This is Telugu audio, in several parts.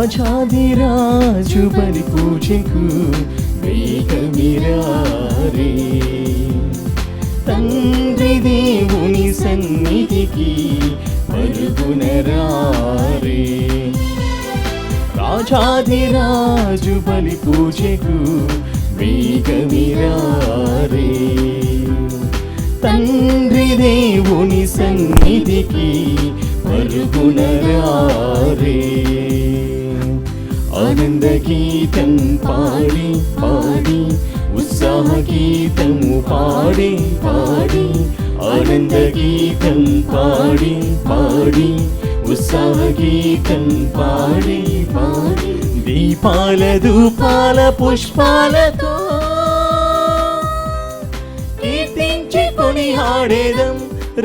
రాజాదిరాజు బలి పూజకు వేగమిరారే. తండ్రి దేవుని సన్నిధికి పరుగునరారే. రాజాదిరాజు బలి పూజకు వేగమిరారే. తండ్రి దేవుని సన్నిధికి పరుగునరారే. ఆనంద గీతం పాడి పాడి ఉత్సాహ గీతము పాడి పాడి ఆనంద గీతం పాడి పాడి ఉత్సాహ గీతం పాడి పాడి దీపాల ధూపాల పుష్పాలతో కీర్తించి కొనియాడేదం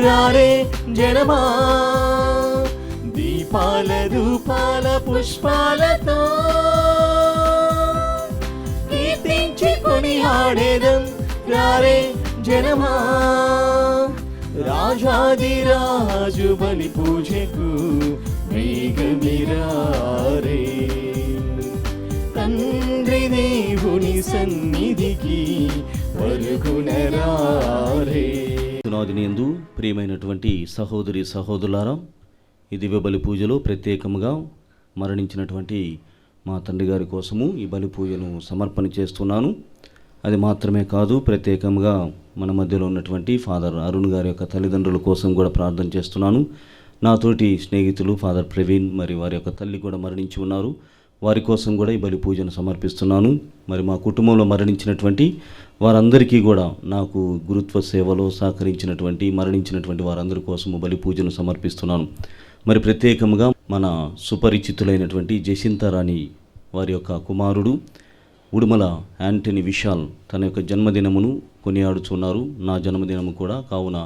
రారే జనమా. దీపాల ధూపాల పుష్పాలతో కీర్తించి కొనియాడేదం రారే జనమా. రాజాదిరాజు బలి పూజకు వేగమిరారే. తండ్రి దేవుని సన్నిధికి పరుగునరారే. యందు ప్రియమైనటువంటి సహోదరి సహోదరులారా, ఈ దివ్య బలి పూజలో ప్రత్యేకంగా మరణించినటువంటి మా తండ్రి గారి కోసము ఈ బలి పూజను సమర్పణ చేస్తున్నాను. అది మాత్రమే కాదు, ప్రత్యేకంగా మన మధ్యలో ఉన్నటువంటి ఫాదర్ అరుణ్ గారి యొక్క తల్లిదండ్రుల కోసం కూడా ప్రార్థన చేస్తున్నాను. నాతోటి స్నేహితులు ఫాదర్ ప్రవీణ్ మరి వారి యొక్క తల్లి కూడా మరణించి ఉన్నారు. వారి కోసం కూడా ఈ బలి పూజను సమర్పిస్తున్నాను. మరి మా కుటుంబంలో మరణించినటువంటి వారందరికీ కూడా నాకు గురుత్వ సేవలో సహకరించినటువంటి మరణించినటువంటి వారందరి కోసము బలి పూజను సమర్పిస్తున్నాను. మరి ప్రత్యేకంగా మన సుపరిచితులైనటువంటి జసింతారాణి వారి యొక్క కుమారుడు ఉడుమల యాంటనీ విశాల్ తన యొక్క జన్మదినమును కొనియాడుచున్నారు. నా జన్మదినము కూడా. కావున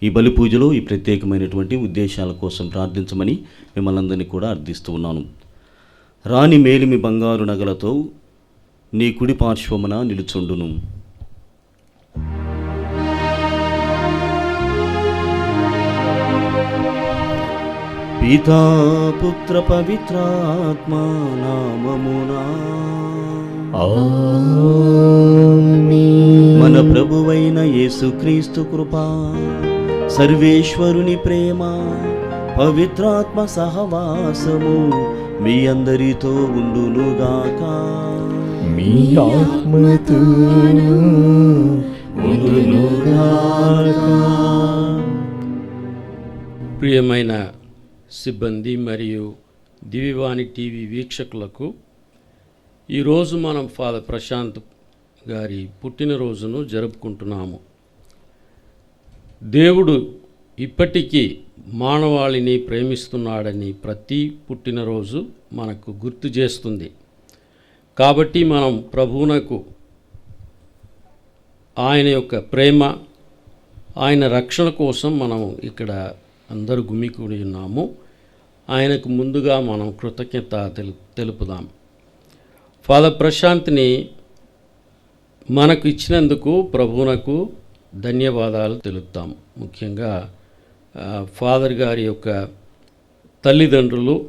ఈ బలి పూజలో ఈ ప్రత్యేకమైనటువంటి ఉద్దేశాల కోసం ప్రార్థించమని మిమ్మల్ని అందరినీ కూడా అర్థిస్తూ ఉన్నాను. రాణి మేలిమి బంగారు నగలతో నీ కుడి పార్శ్వమున నిలుచుండును. పితా పుత్ర పవిత్రాత్మ నామమునా ఆమేన్. మన ప్రభువైన యేసుక్రీస్తు కృపా, సర్వేశ్వరుని ప్రేమ, పవిత్రాత్మ సహవాసము మీ అందరితో ఉండునుగాక. మీ ఆత్మతోను ఉండునుగాక. ప్రియమైన సిబ్బంది మరియు దివ్యవాణి టీవీ వీక్షకులకు, ఈరోజు మనం ఫాదర్ ప్రశాంత్ గారి పుట్టినరోజును జరుపుకుంటున్నాము. దేవుడు ఇప్పటికీ మానవాళిని ప్రేమిస్తున్నాడని ప్రతి పుట్టినరోజు మనకు గుర్తు చేస్తుంది. కాబట్టి మనం ప్రభువునకు ఆయన యొక్క ప్రేమ, ఆయన రక్షణ కోసం మనం ఇక్కడ అందరూ గుమికూడి ఉన్నాము. ఆయనకు ముందుగా మనం కృతజ్ఞత తెలుపుదాం. ఫాదర్ ప్రశాంత్ని మనకు ఇచ్చినందుకు ప్రభువునకు ధన్యవాదాలు తెలుపుతాం. ముఖ్యంగా ఫాదర్ గారి యొక్క తల్లిదండ్రులు,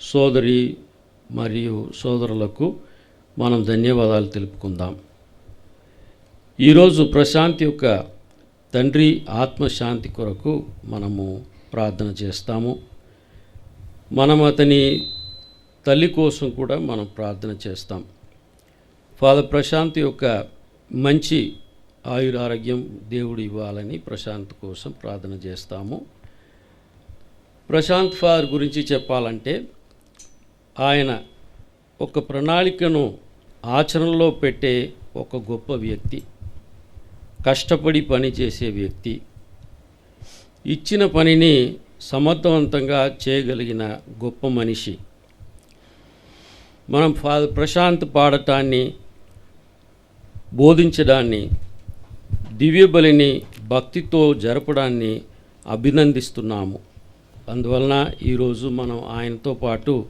సోదరి మరియు సోదరులకు మనం ధన్యవాదాలు తెలుపుకుందాం. ఈరోజు ప్రశాంత్ యొక్క తండ్రి ఆత్మశాంతి కొరకు మనము ప్రార్థన చేస్తాము. మనం అతని తల్లి కోసం కూడా మనం ప్రార్థన చేస్తాం. ఫాదర్ ప్రశాంత్ యొక్క మంచి ఆయురారోగ్యం దేవుడు ఇవ్వాలని ప్రశాంత్ కోసం ప్రార్థన చేస్తాము. ప్రశాంత్ ఫాదర్ గురించి చెప్పాలంటే, ఆయన ఒక ప్రణాళికను ఆచరణలో పెట్టే ఒక గొప్ప వ్యక్తి, కష్టపడి పని చేసే వ్యక్తి, ఇచ్చిన పనిని సమర్థవంతంగా చేయగలిగిన గొప్ప మనిషి. మనం ఫాదర్ ప్రశాంత్ పాడటాన్ని, బోధించడాన్ని, దివ్య బలిని భక్తితో జరపడాన్ని అభినందిస్తున్నాము. అందువలన ఈరోజు మనం ఆయనతో పాటు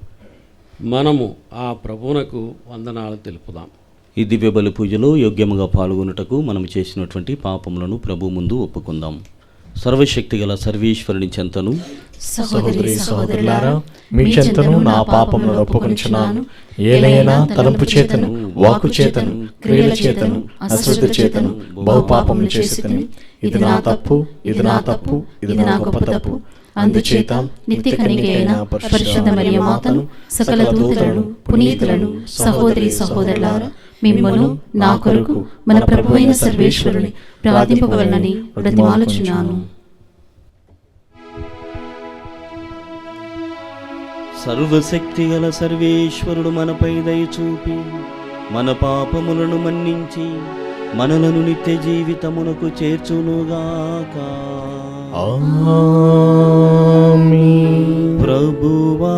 మనము ఆ ప్రభువునకు వందనాలు తెలుపుదాం. ఈ దివ్య బలి పూజలో యోగ్యముగా పాల్గొనుటకు మనం చేసినటువంటి పాపములను ప్రభు ముందు ఒప్పుకుందాం. సర్వశక్తిగల సర్వేశ్వరుని చెంతను సహోదరి సహోదరులారా, మీ చెంతను నా పాపములను ఒప్పుకొనుచున్నాను. ఏలైనా తలంపు చేతను, వాక్కు చేతను, క్రియల చేతను, అశ్రద్ధ చేతను బహుపాపములు చేసితిని. ఇది నా తప్పు, ఇది నా తప్పు, ఇది నా గొప్ప తప్పు. అందుచేత నిత్య కన్యక అయిన పరిశుద్ధ మరియ మాతను, సకల దూతలను, పునీతులను, సహోదరి సహోదరులారా, మిమ్మును నా కొరకు మన ప్రభువైన సర్వేశ్వరుని ప్రార్థింపవలనని బ్రతిమాలుచున్నాను. సర్వశక్తిగల సర్వేశ్వరుడు మనపై దయచూపి మన పాపములను మన్నించి మనలను నిత్య జీవితమునకు చేర్చునుగాక. ఆమేన్. ప్రభువా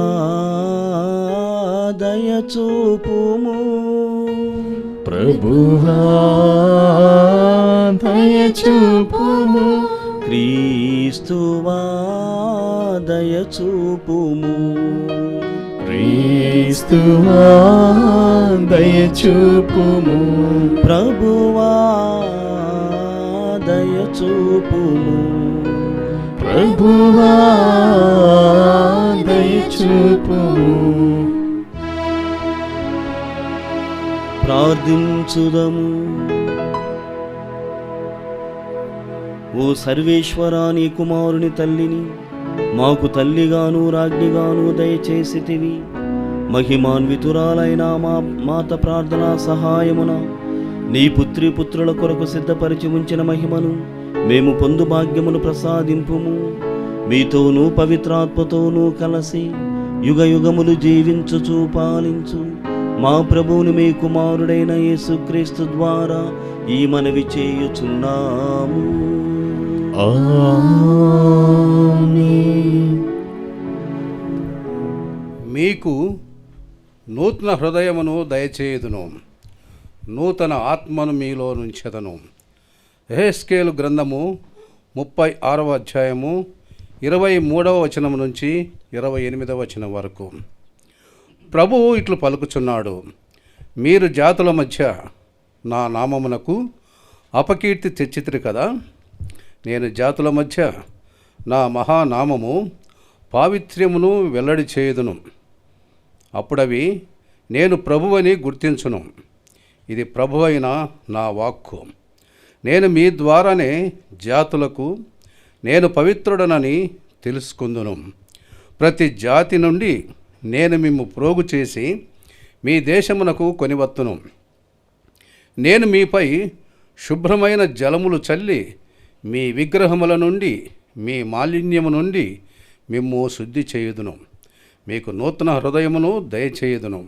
దయచూపుము, ప్రభువా దయచూపుము, క్రీస్తువా దయచూపుము, క్రీస్తువా దయచూపుము, ప్రభువా దయచూపుము, ప్రభువా దయచూపుము. ప్రార్థించుదము. ఓ సర్వేశ్వరా, నీ కుమారుని తల్లిని మాకు తల్లిగాను రాజ్ఞిగాను దయచేసితివి. మహిమాన్వితురాలైన మా మాత ప్రార్థనా సహాయమున నీ పుత్రుల కొరకు సిద్ధపరిచి ఉంచిన మహిమను మేము పొందు భాగ్యమును ప్రసాదింపుము. మీతోనూ పవిత్రాత్మతోనూ కలసి యుగ యుగములు జీవించుచు పాలించు మా ప్రభువుని మీ కుమారుడైన యేసుక్రీస్తు ద్వారా ఈ మనవి చేయుచున్నాము. ఆమేన్. మీకు నూతన హృదయమును దయచేయుదును, నూతన ఆత్మను మీలో నుంచెదను. యెహెజ్కేలు గ్రంథము 36వ అధ్యాయము 23వ వచనం నుంచి 28వ వచనం వరకు. ప్రభువు ఇట్లు పలుకుచున్నాడు, మీరు జాతుల మధ్య నా నామమునకు అపకీర్తి తెచ్చితిరి కదా. నేను జాతుల మధ్య నా మహానామము పావిత్ర్యమును వెల్లడి చేయుదును. అప్పుడవి నేను ప్రభువని గుర్తించును. ఇది ప్రభువైన నా వాక్కు. నేను మీ ద్వారానే జాతులకు నేను పవిత్రుడనని తెలుసుకుందును. ప్రతి జాతి నుండి నేను మిమ్ము ప్రోగు చేసి మీ దేశమునకు కొనివత్తును. నేను మీపై శుభ్రమైన జలములు చల్లి మీ విగ్రహముల నుండి, మీ మాలిన్యము నుండి మిమ్ము శుద్ధి చేయుదును. మీకు నూతన హృదయమును దయచేయుదును,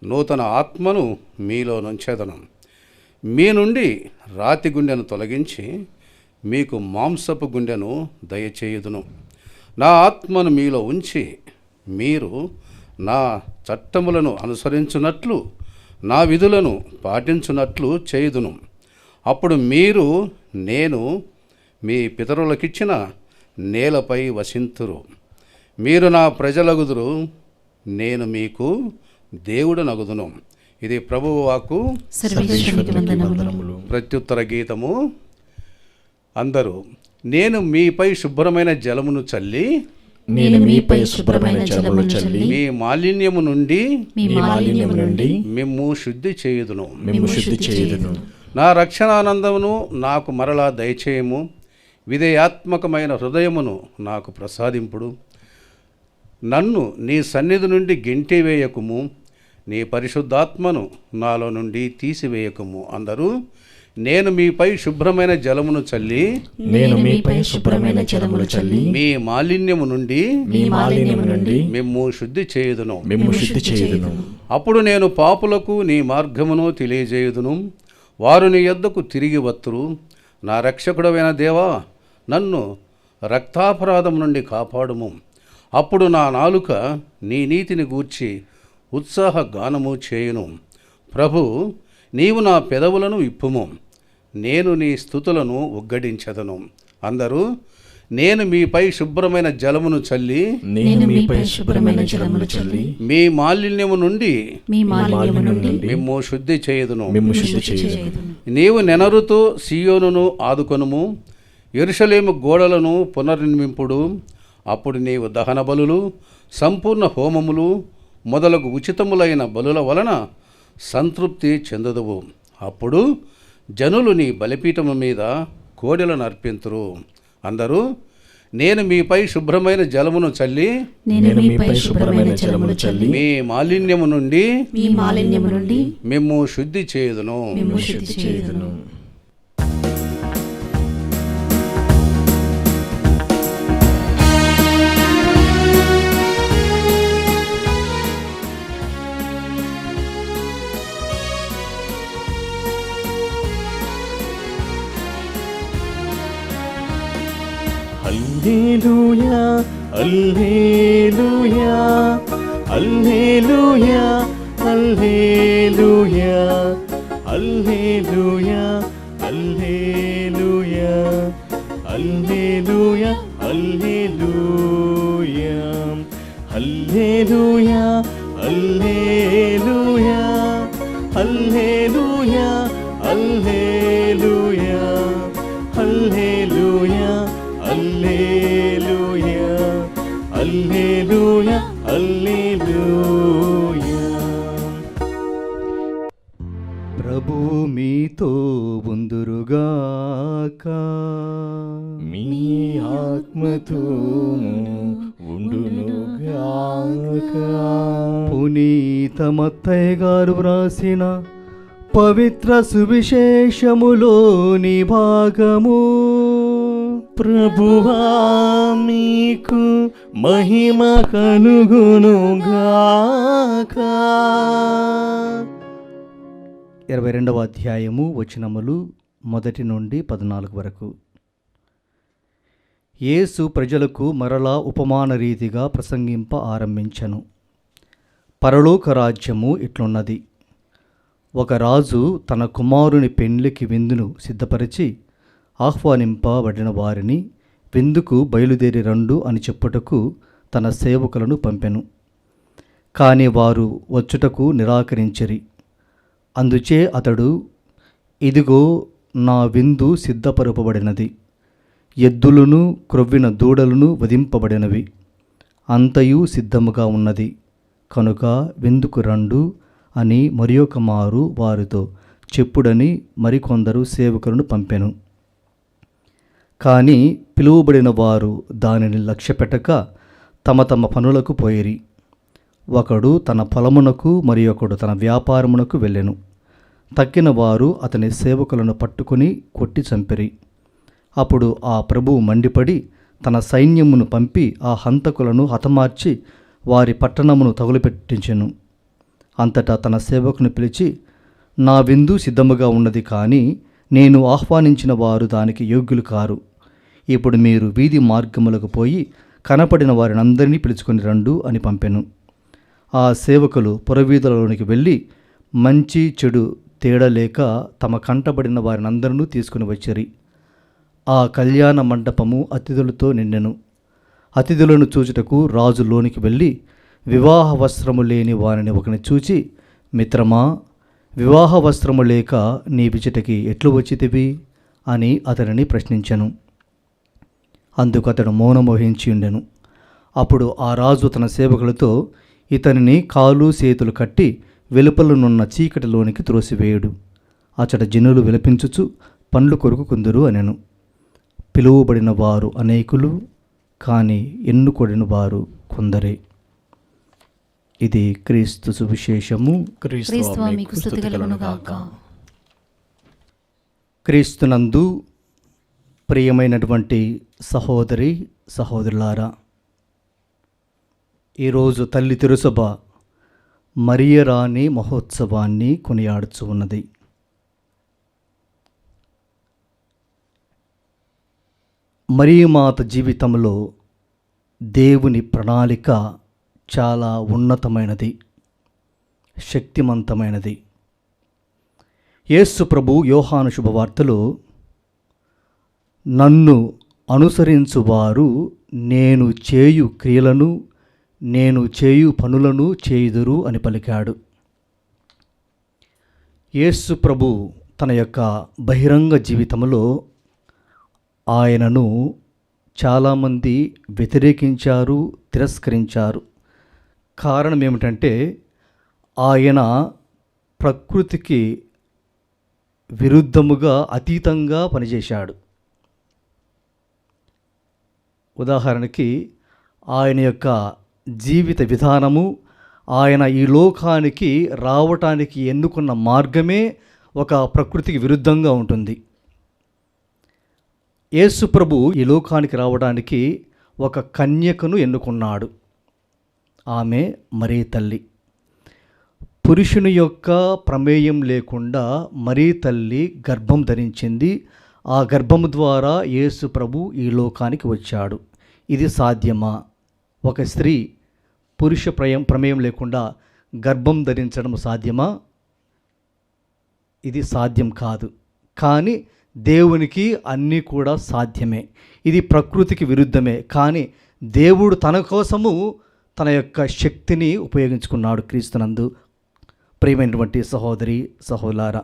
నూతన ఆత్మను మీలో నుంచెదను. మీ నుండి రాతి గుండెను తొలగించి మీకు మాంసపు గుండెను దయచేయుదును. నా ఆత్మను మీలో ఉంచి మీరు నా చట్టములను అనుసరించున్నట్లు, నా విధులను పాటించున్నట్లు చేయుదును. అప్పుడు మీరు నేను మీ పితరులకిచ్చిన నేలపై వసింతురు. మీరు నా ప్రజలగుదురు, నేను మీకు దేవుడనగుదును. ఇది ప్రభువు వాక్కు. సర్వేశ్వరునికి వందనములు. ప్రత్యుత్తర గీతము. అందరూ, నేను మీపై శుభ్రమైన జలమును చల్లి, నేను మీపై శుభ్రమైన జలములు చల్లి, మీ మాలిన్యము నుండి మీ మాలిన్యము నుండి మిమ్ము శుద్ధి చేయుదును. మిమ్ము శుద్ధి చేయుదును. నా రక్షణానందమును నాకు మరలా దయచేయము. విధేయాత్మకమైన హృదయమును నాకు ప్రసాదింపుడు. నన్ను నీ సన్నిధి నుండి గెంటివేయకుము, నీ పరిశుద్ధాత్మను నాలో నుండి తీసివేయకుము. అందరూ, నేను మీపై శుభ్రమైన జలమును చల్లి, నేను మీపై శుభ్రమైన జలములు చల్లి, మీ మాలిన్యము నుండి మీ మాలిన్యము నుండి మిమ్ము శుద్ధి చేయుదును. మిమ్ము శుద్ధి చేయుదును. అప్పుడు నేను పాపులకు నీ మార్గమును తెలియజేయుదును, వారు నీ యొద్దకు తిరిగి వత్తురు. నా రక్షకుడవైన దేవా, నన్ను రక్తాపరాధం నుండి కాపాడుము. అప్పుడు నా నాలుక నీ నీతిని గూర్చి ఉత్సాహ గానము చేయును. ప్రభు, నీవు నా పెదవులను ఇప్పుము, నేను నీ స్తుతులను ఉగ్గడించెదను. అందరూ, నేను మీపై శుభ్రమైన జలమును చల్లి, నేను మీపై శుభ్రమైన జలములు చల్లి, మీ మాలిన్యము నుండి మీ మాలిన్యము నుండి మిమ్ము శుద్ధి చేయుదును. మిమ్ము శుద్ధి చేయుదును. నీవు నెనరుతో సియోనును ఆదుకొనుము, యెరూషలేము గోడలను పునర్నిర్మింపుడు. అప్పుడు నీవు దహన బలులు, సంపూర్ణ హోమములు మొదలగు ఉచితములైన బలుల వలన సంతృప్తి చెందదువు. అప్పుడు జనులు నీ బలిపీఠము మీద కోడెలను అర్పింతురు. అందరూ నేను మీపై శుభ్రమైన జలమును చల్లి మీ మాలిన్యము నుండి మిమ్ము శుద్ధి చేయుదును. హల్లెలూయా హల్లెలూయా హల్లెలూయా హల్లెలూయా హల్లెలూయా హల్లెలూయా హల్లెలూయా హల్లెలూయా హల్లెలూయా హల్లెలూయా హల్లెలూయా హల్లెలూయా హల్లెలూయా హల్లెలూయా హల్లెలూయా హల్లెలూయా. ప్రభు మీతో ఉందురుగాక, మీ ఆత్మతో ఉండునుగాక. పునీత మత్తయ్య గారు వ్రాసిన పవిత్ర సువిశేషములోని భాగము. ప్రభువా మీకు మహిమ కలుగునుగాక. 22వ అధ్యాయము వచనములు 1 నుండి 14 వరకు. యేసు ప్రజలకు మరలా ఉపమాన రీతిగా ప్రసంగింప ఆరంభించెను. పరలోక రాజ్యము ఇట్లున్నది. ఒక రాజు తన కుమారుని పెండ్లికి విందును సిద్ధపరిచి ఆహ్వానింపబడిన వారిని విందుకు బయలుదేరి రండు అని చెప్పుటకు తన సేవకులను పంపెను. కాని వారు వచ్చుటకు నిరాకరించిరి. అందుచే అతడు, ఇదిగో నా విందు సిద్ధపరపబడినది, ఎద్దులను క్రొవ్విన దూడలను వధింపబడినవి, అంతయు సిద్ధముగా ఉన్నది, కనుక విందుకు రండు అని మరియొక మారు వారితో చెప్పుడని మరికొందరు సేవకులను పంపెను. కానీ పిలువబడిన వారు దానిని లక్ష్యపెట్టక తమ తమ పనులకు పోయిరి. ఒకడు తన పొలమునకు మరి ఒకడు తన వ్యాపారమునకు వెళ్ళెను. తక్కిన వారు అతని సేవకులను పట్టుకుని కొట్టి చంపిరి. అప్పుడు ఆ ప్రభువు మండిపడి తన సైన్యమును పంపి ఆ హంతకులను హతమార్చి వారి పట్టణమును తగులుపెట్టించెను. అంతటా తన సేవకుని పిలిచి, నా విందు సిద్ధముగా ఉన్నది, కానీ నేను ఆహ్వానించిన వారు దానికి యోగ్యులు కారు. ఇప్పుడు మీరు వీధి మార్గములకు పోయి కనపడిన వారినందరినీ పిలుచుకొని రండు అని పంపెను. ఆ సేవకులు పురవీధులలోనికి వెళ్ళి మంచి చెడు తేడలేక తమ కంటబడిన వారినందరినూ తీసుకుని వచ్చిరి. ఆ కళ్యాణ మండపము అతిథులతో నిండెను. అతిథులను చూచుటకు రాజు లోనికి వెళ్ళి వివాహ వస్త్రము లేని వారిని ఒకని చూచి, మిత్రమా, వివాహ వస్త్రము లేక నీ విచటకి ఎట్లు వచ్చితివి అని అతనిని ప్రశ్నించెను. అందుకు అతడు మౌనం వహించి ఉండెను. అప్పుడు ఆ రాజు తన సేవకులతో, ఇతనిని కాలు చేతులు కట్టి వెలుపలనున్న చీకటిలోనికి త్రోసివేయుడు, అచట జనులు విలపించుచు పండ్లు కొరుకుకుందురు అనెను. పిలువబడిన వారు అనేకులు, కానీ ఎన్నుకొడిన వారు కొందరే. ఇది క్రీస్తు సువిశేషము. క్రీస్తునందు ప్రియమైనటువంటి సహోదరి సహోదరులారా, ఈరోజు తల్లి తిరుసభ మరియరాణి మహోత్సవాన్ని కొనియాడుచు ఉన్నది. మరియమాత జీవితంలో దేవుని ప్రణాళిక చాలా ఉన్నతమైనది, శక్తివంతమైనది. యేసు ప్రభు యోహాను శుభవార్తలో, నన్ను అనుసరించువారు నేను చేయు క్రియలను, నేను చేయు పనులను చేయుదురు అని పలికాడు. యేసు ప్రభు తన యొక్క బహిరంగ జీవితంలో ఆయనను చాలామంది వ్యతిరేకించారు, తిరస్కరించారు. కారణం ఏమిటంటే ఆయన ప్రకృతికి విరుద్ధముగా, అతీతంగా పనిచేశాడు. ఉదాహరణకి ఆయన యొక్క జీవిత విధానము, ఆయన ఈ లోకానికి రావటానికి ఎన్నుకున్న మార్గమే ఒక ప్రకృతికి విరుద్ధంగా ఉంటుంది. యేసు ప్రభు ఈ లోకానికి రావడానికి ఒక కన్యకను ఎన్నుకున్నాడు. ఆమె మరీ తల్లి. పురుషుని యొక్క ప్రమేయం లేకుండా మరీ తల్లి గర్భం ధరించింది. ఆ గర్భము ద్వారా యేసు ప్రభు ఈ లోకానికి వచ్చాడు. ఇది సాధ్యమా? ఒక స్త్రీ పురుష ప్రమేయం లేకుండా గర్భం ధరించడం సాధ్యమా? ఇది సాధ్యం కాదు. కానీ దేవునికి అన్నీ కూడా సాధ్యమే. ఇది ప్రకృతికి విరుద్ధమే. కానీ దేవుడు తన కోసము తన యొక్క శక్తిని ఉపయోగించుకున్నాడు. క్రీస్తునందు ప్రియమైనటువంటి సహోదరి సహోదరులారా,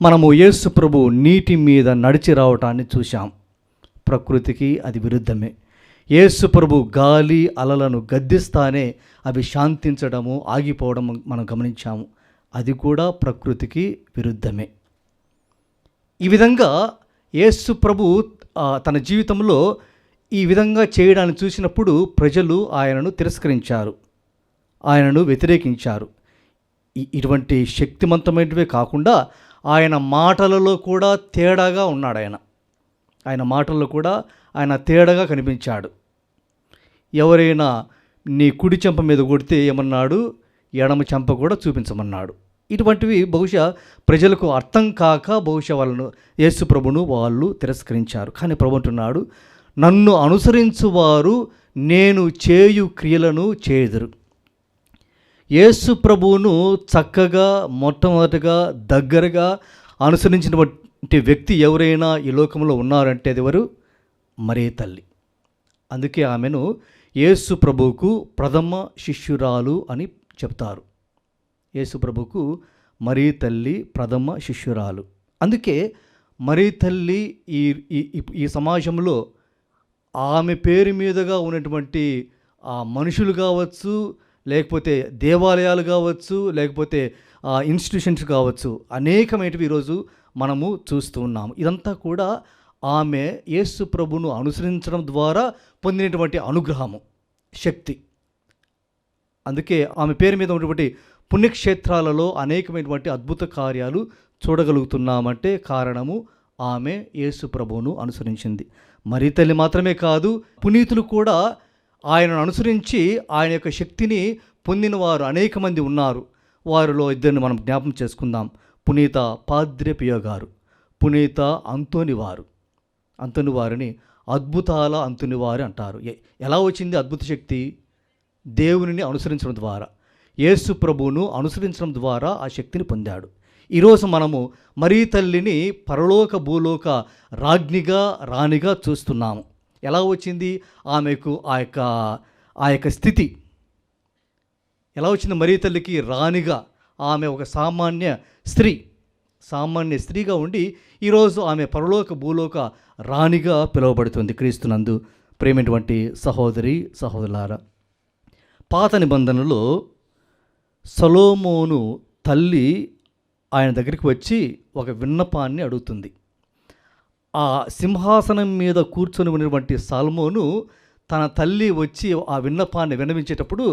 మనము యేసు ప్రభు నీటి మీద నడిచి రావటాన్ని చూశాం. ప్రకృతికి అది విరుద్ధమే. యేసు ప్రభు గాలి అలలను గద్దిస్తానే అవి శాంతించడము, ఆగిపోవడం మనం గమనించాము. అది కూడా ప్రకృతికి విరుద్ధమే. ఈ విధంగా యేసు ప్రభు తన జీవితంలో ఈ విధంగా చేయడాన్ని చూసినప్పుడు ప్రజలు ఆయనను తిరస్కరించారు, ఆయనను వ్యతిరేకించారు. ఇటువంటి శక్తివంతమైనవే కాకుండా ఆయన మాటలలో కూడా తేడాగా ఉన్నాడు. ఆయన మాటల్లో కూడా ఆయన తేడాగా కనిపించాడు. ఎవరైనా నీ కుడి చెంప మీద కొడితే ఏమన్నాడు? ఎడమ చెంప కూడా చూపించమన్నాడు. ఇటువంటివి బహుశా ప్రజలకు అర్థం కాక బహుశా వాళ్ళను, యేసు ప్రభును వాళ్ళు తిరస్కరించారు. కానీ ప్రభు అంటున్నాడు, నన్ను అనుసరించువారు నేను చేయు క్రియలను చేయుదురు. యేసు ప్రభువును చక్కగా మొట్టమొదటిగా దగ్గరగా అనుసరించినటువంటి వ్యక్తి ఎవరైనా ఈ లోకంలో ఉన్నారంటే అది ఎవరు? మరీ తల్లి. అందుకే ఆమెను యేసు ప్రభువుకు ప్రథమ శిష్యురాలు అని చెప్తారు. యేసు ప్రభువుకు మరీ తల్లి ప్రథమ శిష్యురాలు. అందుకే మరీ తల్లి ఈ సమాజంలో ఆమె పేరు మీదుగా ఉన్నటువంటి మనుషులు కావచ్చు, లేకపోతే దేవాలయాలు కావచ్చు, లేకపోతే ఇన్స్టిట్యూషన్స్ కావచ్చు, అనేకమైనవి ఈరోజు మనము చూస్తూ ఉన్నాము. ఇదంతా కూడా ఆమె యేసు ప్రభువును అనుసరించడం ద్వారా పొందినటువంటి అనుగ్రహము, శక్తి. అందుకే ఆమె పేరు మీద ఉన్నటువంటి పుణ్యక్షేత్రాలలో అనేకమైనటువంటి అద్భుత కార్యాలు చూడగలుగుతున్నామంటే కారణము ఆమె యేసు ప్రభువును అనుసరించింది. మరీ తల్లి మాత్రమే కాదు, పునీతులు కూడా ఆయనను అనుసరించి ఆయన యొక్క శక్తిని పొందిన వారు అనేక మంది ఉన్నారు. వారిలో ఇద్దరిని మనం జ్ఞాపకం చేసుకుందాం. పునీత పాద్రే పియో గారు, పునీత అంతోని వారిని అద్భుతాల అంతోని వారు అంటారు. ఎలా వచ్చింది అద్భుత శక్తి? దేవునిని అనుసరించడం ద్వారా, యేసు ప్రభువును అనుసరించడం ద్వారా ఆ శక్తిని పొందాడు. ఈరోజు మనము మరీ తల్లిని పరలోక భూలోక రాణిగా చూస్తున్నాము. ఎలా వచ్చింది ఆమెకు ఆ యొక్క స్థితి? ఎలా వచ్చింది మరీ తల్లికి రాణిగా? ఆమె ఒక సామాన్య స్త్రీగా ఉండి ఈరోజు ఆమె పరలోక భూలోక రాణిగా పిలువబడుతుంది. క్రీస్తునందు ప్రేమైనటువంటి సహోదరి సహోదరులారా, పాత నిబంధనలో సొలొమోను తల్లి ఆయన దగ్గరికి వచ్చి ఒక విన్నపాన్ని అడుగుతుంది. ఆ సింహాసనం మీద కూర్చొని ఉన్నటువంటి సొలొమోను తన తల్లి వచ్చి ఆ విన్నపాన్ని విన్నవించేటప్పుడు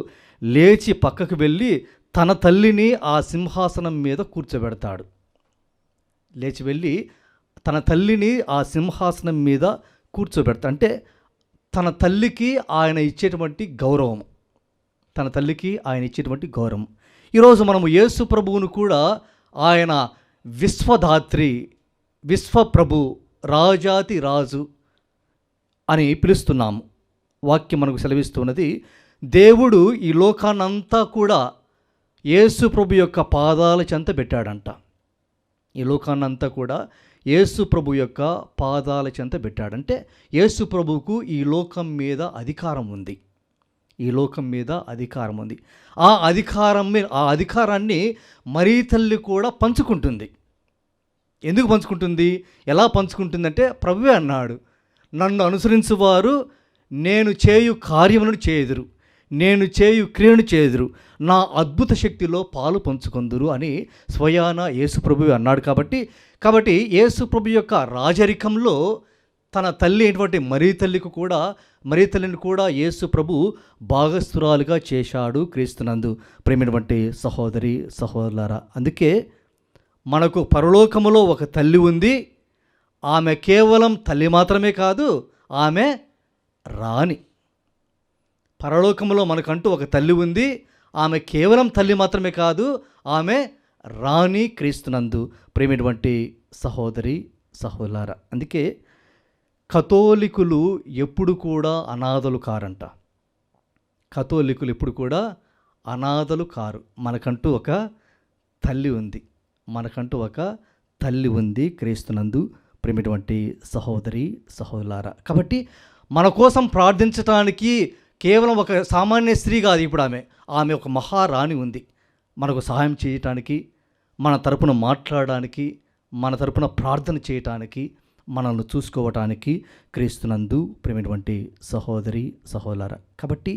లేచి పక్కకు వెళ్ళి తన తల్లిని ఆ సింహాసనం మీద కూర్చోబెడతాడు. లేచి వెళ్ళి తన తల్లిని ఆ సింహాసనం మీద కూర్చోబెడతాడు. అంటే తన తల్లికి ఆయన ఇచ్చేటువంటి గౌరవం, ఈరోజు మనము యేసు ప్రభువును కూడా ఆయన విశ్వధాత్రి, విశ్వప్రభు, రాజాతి రాజు అని పిలుస్తున్నాము. వాక్యం మనకు సెలవిస్తున్నది, దేవుడు ఈ లోకాన్నంతా కూడా యేసు ప్రభు యొక్క పాదాల చెంత పెట్టాడంట. ఈ లోకాన్నంతా కూడా యేసు ప్రభు యొక్క పాదాల చెంత పెట్టాడంటే యేసు ప్రభువుకు ఈ లోకం మీద అధికారం ఉంది. ఆ అధికారాన్ని మరీ తల్లి కూడా పంచుకుంటుంది. ఎందుకు పంచుకుంటుంది? ఎలా పంచుకుంటుందంటే ప్రభువే అన్నాడు, నన్ను అనుసరించువారు నేను చేయు కార్యములను చేయుదురు, నేను చేయు క్రియను చేయుదురు, నా అద్భుత శక్తిలో పాలు పంచుకొందురు అని స్వయాన యేసుప్రభు అన్నాడు. కాబట్టి యేసుప్రభు యొక్క రాజరికంలో తన తల్లి అయినటువంటి మరీ తల్లిని కూడా యేసు ప్రభు భాగస్థురాలుగా చేశాడు క్రీస్తునందు. ప్రేమైనటువంటి సహోదరి సహోదరులారా, అందుకే మనకు పరలోకములో ఒక తల్లి ఉంది. ఆమె కేవలం తల్లి మాత్రమే కాదు, ఆమె రాణి. పరలోకములో మనకంటూ ఒక తల్లి ఉంది. ఆమె కేవలం తల్లి మాత్రమే కాదు, ఆమె రాణి క్రీస్తునందు. ప్రేమైనటువంటి సహోదరి సహోదరులారా, అందుకే కథోలికులు ఎప్పుడు కూడా అనాథలు కారంట. కథోలికులు ఎప్పుడు కూడా అనాథలు కారు. మనకంటూ ఒక తల్లి ఉంది క్రీస్తునందు. ప్రేమైనటువంటి సహోదరి సహోదరులారా, కాబట్టి మన కోసం ప్రార్థించటానికి కేవలం ఒక సామాన్య స్త్రీ కాదు. ఇప్పుడు ఆమె ఒక మహారాణి ఉంది. మనకు సహాయం చేయటానికి, మన తరపున మాట్లాడడానికి, మన తరపున ప్రార్థన చేయటానికి, మనల్ని చూసుకోవటానికి క్రీస్తునందు. ప్రేమైనటువంటి సహోదరి సహోదరులారా, కాబట్టి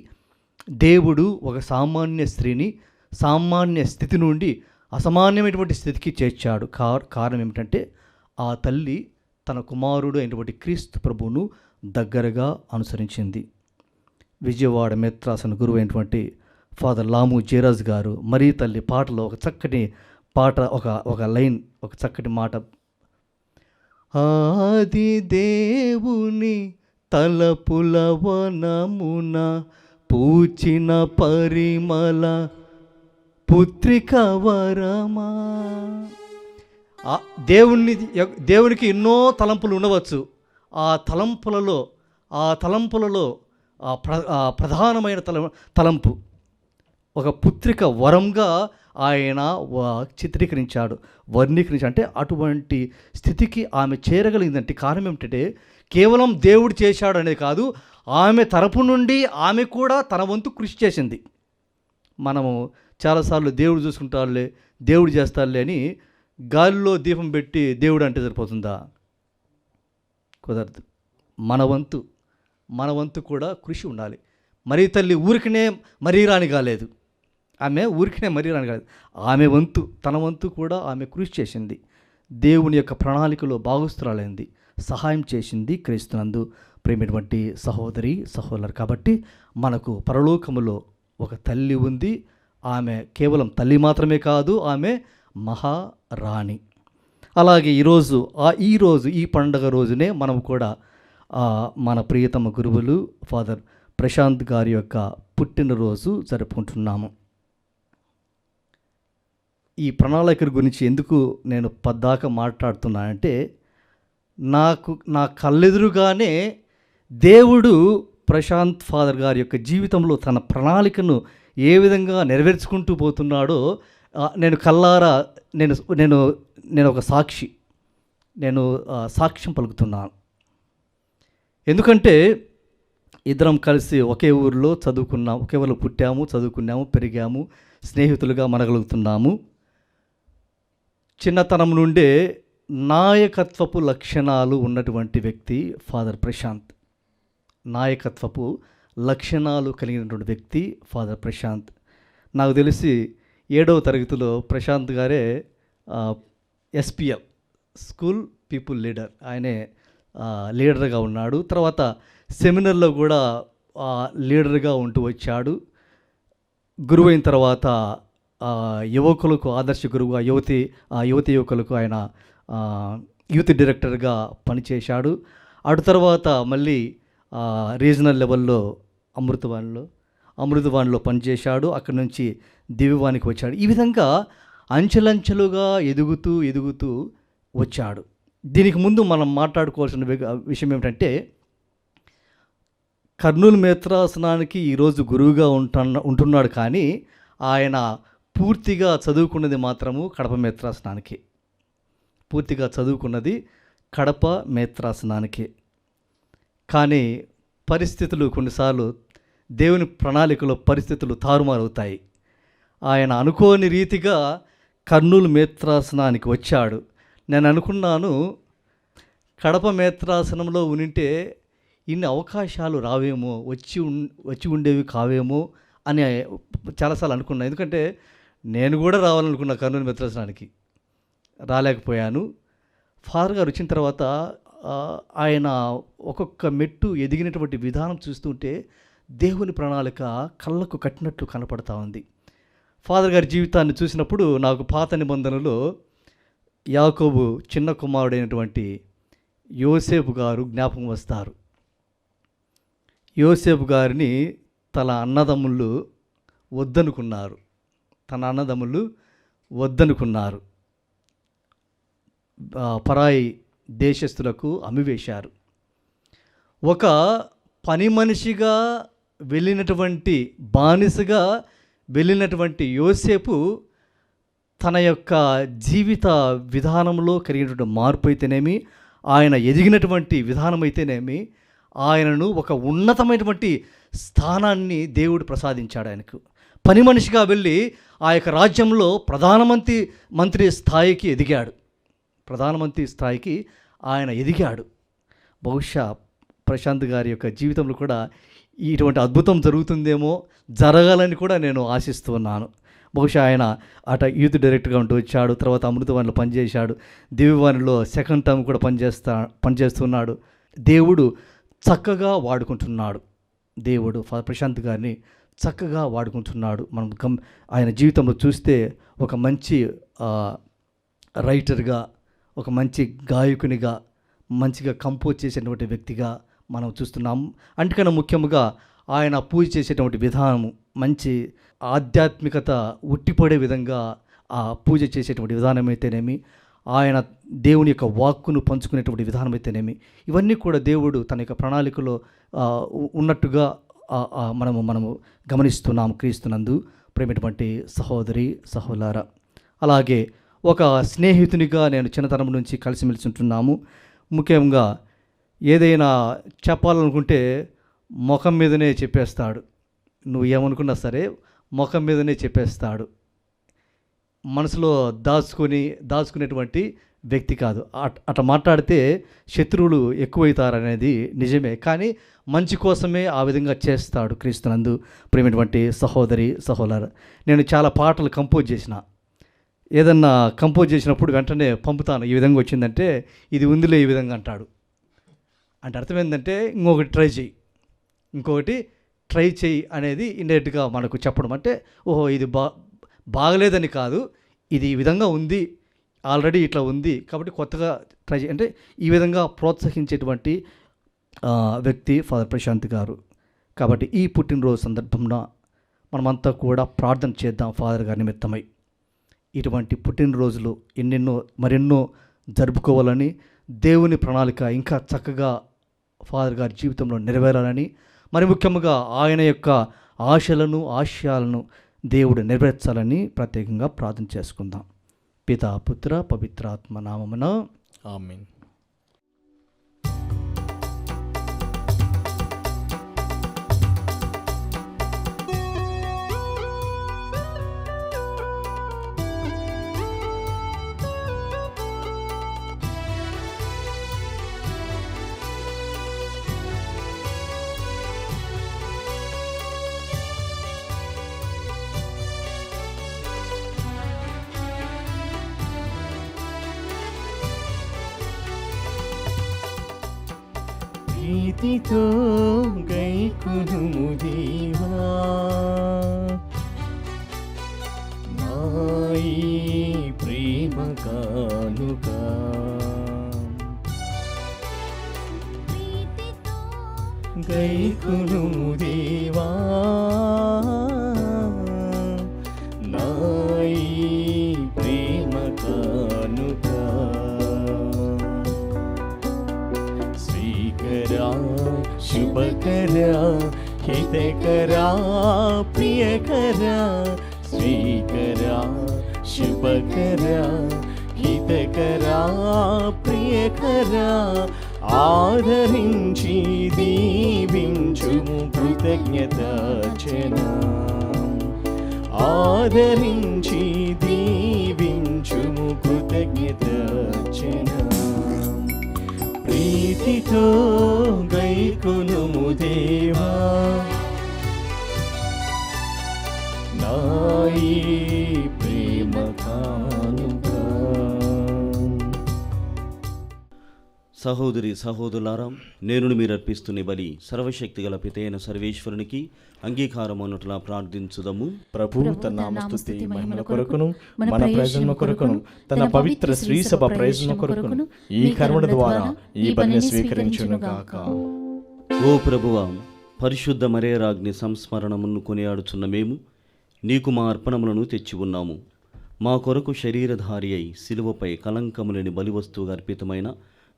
దేవుడు ఒక సామాన్య స్త్రీని సామాన్య స్థితి నుండి అసామాన్యమైనటువంటి స్థితికి చేర్చాడు. కారణం ఏమిటంటే ఆ తల్లి తన కుమారుడు అయినటువంటి క్రీస్తు ప్రభువును దగ్గరగా అనుసరించింది. విజయవాడ మెత్రాసన గురువు అయినటువంటి ఫాదర్ లాము జయరాజ్ గారు మరీ తల్లి పాటలో ఒక చక్కటి పాట, ఒక లైన్, ఒక చక్కటి మాట, ఆది దేవుని తలపుల వనమున పూచిన పరిమళ పుత్రిక వరమా. దేవునికి ఎన్నో తలంపులు ఉండవచ్చు. ఆ తలంపులలో ప్రధానమైన తలంపు ఒక పుత్రిక వరంగా ఆయన చిత్రీకరించాడు, వర్ణీకరించాడు. అంటే అటువంటి స్థితికి ఆమె చేరగలిగిందంటే కారణం ఏమిటంటే కేవలం దేవుడు చేశాడు అనేది కాదు, ఆమె తరపు నుండి ఆమె కూడా తన వంతు కృషి చేసింది. మనము చాలాసార్లు దేవుడు చూసుకుంటారులే, దేవుడు చేస్తారులే అని గాలిలో దీపం పెట్టి దేవుడు అంటే సరిపోతుందా? కుదరదు. మన వంతు కూడా కృషి ఉండాలి. మరీ తల్లి ఊరికనే మరీ రాని కాలేదు, ఆమె వంతు, తన వంతు కూడా ఆమె కృషి చేసింది. దేవుని యొక్క ప్రణాళికలో భాగస్థురాలైంది, సహాయం చేసింది క్రీస్తునందు. ప్రేమైనటువంటి సహోదరి సహోదరు, కాబట్టి మనకు పరలోకములో ఒక తల్లి ఉంది. ఆమె కేవలం తల్లి మాత్రమే కాదు, ఆమె మహారాణి. అలాగే ఈరోజు ఈ పండగ రోజునే మనం కూడా మన ప్రియతమ గురువులు ఫాదర్ ప్రశాంత్ గారి యొక్క పుట్టినరోజు జరుపుకుంటున్నాము. ఈ ప్రణాళిక గురించి ఎందుకు నేను పద్దాక మాట్లాడుతున్నానంటే, నా కళ్ళెదురుగానే దేవుడు ప్రశాంత్ ఫాదర్ గారి యొక్క జీవితంలో తన ప్రణాళికను ఏ విధంగా నెరవేర్చుకుంటూ పోతున్నాడో నేను కల్లారా నేను ఒక సాక్షి, సాక్ష్యం పలుకుతున్నాను. ఎందుకంటే ఇద్దరం కలిసి ఒకే ఊరిలో చదువుకున్నాము, ఒకే ఊరిలో పుట్టాము, చదువుకున్నాము, పెరిగాము, స్నేహితులుగా మనగలుగుతున్నాము. చిన్నతనం నుండే నాయకత్వపు లక్షణాలు ఉన్నటువంటి వ్యక్తి ఫాదర్ ప్రశాంత్. నాయకత్వపు లక్షణాలు కలిగినటువంటి వ్యక్తి ఫాదర్ ప్రశాంత్. నాకు తెలిసి 7వ తరగతిలో ప్రశాంత్ గారే SPL స్కూల్ పీపుల్ లీడర్, ఆయనే లీడర్గా ఉన్నాడు. తర్వాత సెమినార్లో కూడా లీడర్గా ఉంటూ వచ్చాడు. గురువు అయిన తర్వాత యువకులకు ఆదర్శ గురువుగా యువతి యువకులకు ఆయన యూత్ డైరెక్టర్గా పనిచేశాడు. అటు తర్వాత మళ్ళీ రీజనల్ లెవెల్లో అమృతవాణిలో పనిచేశాడు. అక్కడి నుంచి దివ్యవాణికి వచ్చాడు. ఈ విధంగా అంచెలంచెలుగా ఎదుగుతూ వచ్చాడు. దీనికి ముందు మనం మాట్లాడుకోవాల్సిన విషయం ఏమిటంటే, కర్నూలు మేత్రాసనానికి ఈరోజు గురువుగా ఉంటున్నాడు, కానీ ఆయన పూర్తిగా చదువుకున్నది మాత్రము కడప మేత్రాసనానికి. కానీ పరిస్థితులు కొన్నిసార్లు దేవుని ప్రణాళికలో పరిస్థితులు తారుమారవుతాయి. ఆయన అనుకోని రీతిగా కర్నూలు మేత్రాసనానికి వచ్చాడు. నేను అనుకున్నాను, కడప మేత్రాసనంలో ఉంటే ఇన్ని అవకాశాలు రావేమో, వచ్చి ఉండేవి కావేమో అని చాలాసార్లు అనుకున్నాను. ఎందుకంటే నేను కూడా రావాలనుకున్నా కర్నూలు మిత్రస్నానికి, రాలేకపోయాను. ఫాదర్ గారు వచ్చిన తర్వాత ఆయన ఒక్కొక్క మెట్టు ఎదిగినటువంటి విధానం చూస్తుంటే దేవుని ప్రణాళిక కళ్ళకు కట్టినట్లు కనపడతా ఉంది. ఫాదర్ గారి జీవితాన్ని చూసినప్పుడు నాకు పాత నిబంధనలో యాకోబు చిన్న కుమారుడైనటువంటి యోసేపు గారు జ్ఞాపకం వస్తారు. యోసేపు గారిని తన అన్నదమ్ములు వద్దనుకున్నారు, పరాయి దేశస్తులకు అమ్మివేశారు. ఒక పని మనిషిగా వెళ్ళినటువంటి, బానిసగా వెళ్ళినటువంటి యోసేపు తన యొక్క జీవిత విధానంలో కలిగినటువంటి మార్పు అయితేనేమి, ఆయన ఎదిగినటువంటి విధానం అయితేనేమి, ఆయనను ఒక ఉన్నతమైనటువంటి స్థానాన్ని దేవుడు ప్రసాదించాడు. ఆయనకు పని మనిషిగా వెళ్ళి ఆ యొక్క రాజ్యంలో ప్రధానమంత్రి స్థాయికి ఆయన ఎదిగాడు. బహుశా ప్రశాంత్ గారి యొక్క జీవితంలో కూడా ఇటువంటి అద్భుతం జరగాలని కూడా నేను ఆశిస్తున్నాను. బహుశా ఆయన యూత్ డైరెక్టర్గా ఉంటూ వచ్చాడు, తర్వాత అమృతవాణిలో పనిచేశాడు, దివ్యవాణిలో సెకండ్ టర్మ్ కూడా పనిచేస్తున్నాడు. దేవుడు చక్కగా వాడుకుంటున్నాడు. దేవుడు ప్రశాంత్ గారిని చక్కగా వాడుకుంటున్నాడు. మనం ఆయన జీవితంలో చూస్తే ఒక మంచి రైటర్గా, ఒక మంచి గాయకునిగా, మంచిగా కంపోజ్ చేసేటువంటి వ్యక్తిగా మనం చూస్తున్నాం. అంతకన్నా ముఖ్యంగా ఆయన పూజ చేసేటువంటి విధానము, మంచి ఆధ్యాత్మికత ఉట్టిపడే విధంగా ఆ పూజ చేసేటువంటి విధానం అయితేనేమి, ఆయన దేవుని యొక్క వాక్కును పంచుకునేటువంటి విధానం అయితేనేమి, ఇవన్నీ కూడా దేవుడు తన యొక్క ప్రణాళికలో ఉన్నట్టుగా మనము గమనిస్తున్నాము. క్రీస్తునందు ప్రేమటువంటి సహోదరి సహోదరులారా, అలాగే ఒక స్నేహితునిగా నేను చిన్నతనం నుంచి కలిసిమెలిసి ఉంటున్నాము. ముఖ్యంగా ఏదైనా చెప్పాలనుకుంటే ముఖం మీదనే చెప్పేస్తాడు. నువ్వు ఏమనుకున్నా సరే ముఖం మీదనే చెప్పేస్తాడు. మనసులో దాచుకునేటువంటి వ్యక్తి కాదు. అట్లా మాట్లాడితే శత్రువులు ఎక్కువవుతారనేది నిజమే, కానీ మంచి కోసమే ఆ విధంగా చేస్తాడు. క్రీస్తునందు ప్రేమటువంటి సహోదరి సహోదరు, నేను చాలా పాటలు కంపోజ్ ఏదన్నా కంపోజ్ చేసినప్పుడు వెంటనే పంపుతాను. ఈ విధంగా వచ్చిందంటే ఇది ఉందిలే ఈ విధంగా అంటాడు. అంటే అర్థం ఏంటంటే ఇంకొకటి ట్రై చేయి అనేది ఇండైరెక్ట్గా మనకు చెప్పడం. అంటే ఓహో ఇది బాగలేదని కాదు, ఇది ఈ విధంగా ఉంది, ఆల్రెడీ ఇట్లా ఉంది కాబట్టి కొత్తగా ట్రై చేయి అంటే ఈ విధంగా ప్రోత్సహించేటువంటి వ్యక్తి ఫాదర్ ప్రశాంత్ గారు. కాబట్టి ఈ పుట్టినరోజు సందర్భంలో మనమంతా కూడా ప్రార్థన చేద్దాం ఫాదర్ గారి నిమిత్తమై. ఇటువంటి పుట్టినరోజులు మరెన్నో జరుపుకోవాలని, దేవుని ప్రణాళిక ఇంకా చక్కగా ఫాదర్ గారి జీవితంలో నెరవేరాలని, మరి ముఖ్యంగా ఆయన యొక్క ఆశయాలను దేవుడు నెరవేర్చాలని ప్రత్యేకంగా ప్రార్థన చేసుకుందాం. పితా పుత్ర పవిత్రాత్మ నామమున ఆమేన్. ప్రీతితో గైకొనుము దేవా, నా ఈ ప్రేమ కానుక. గైకొనుము దేవా, నా ఈ ప్రేమ కానుక. శుభకరా హితకరా ప్రియకరా, శ్రీకరా శుభకరా హితకరా ప్రియకరా, ఆదరించి దీవించుము కృతజ్ఞతార్చనా. ఆదరించి దీవించుము కృతజ్ఞతార్చనా. ప్రీతితో గై గైకొనుము దేవా, నా ఈ ప్రేమ కానుక. సహోదరి సహోదరులారా, నేను మీరు అర్పిస్తున్న బలి సర్వశక్తి గల పితైన సర్వేశ్వరునికి అంగీకారం అన్నట్లా ప్రార్థించుదము. ప్రభు తన నామస్తుతి మహిమల కొరకును మన ప్రయోజనం కొరకును తన పవిత్ర శ్రీ సభ ప్రయోజనం కొరకును ఈ కర్మల ద్వారా ఈ బలిని స్వీకరించును గాక. ఓ ప్రభువా, పరిశుద్ధ మరేరాగ్ని సంస్మరణమును కొనియాడుచున్న మేము నీకు మా అర్పణములను తెచ్చి ఉన్నాము. మా కొరకు శరీరధారి అయి శిలువపై కలంకములేని బలి వస్తువుగా అర్పితమైన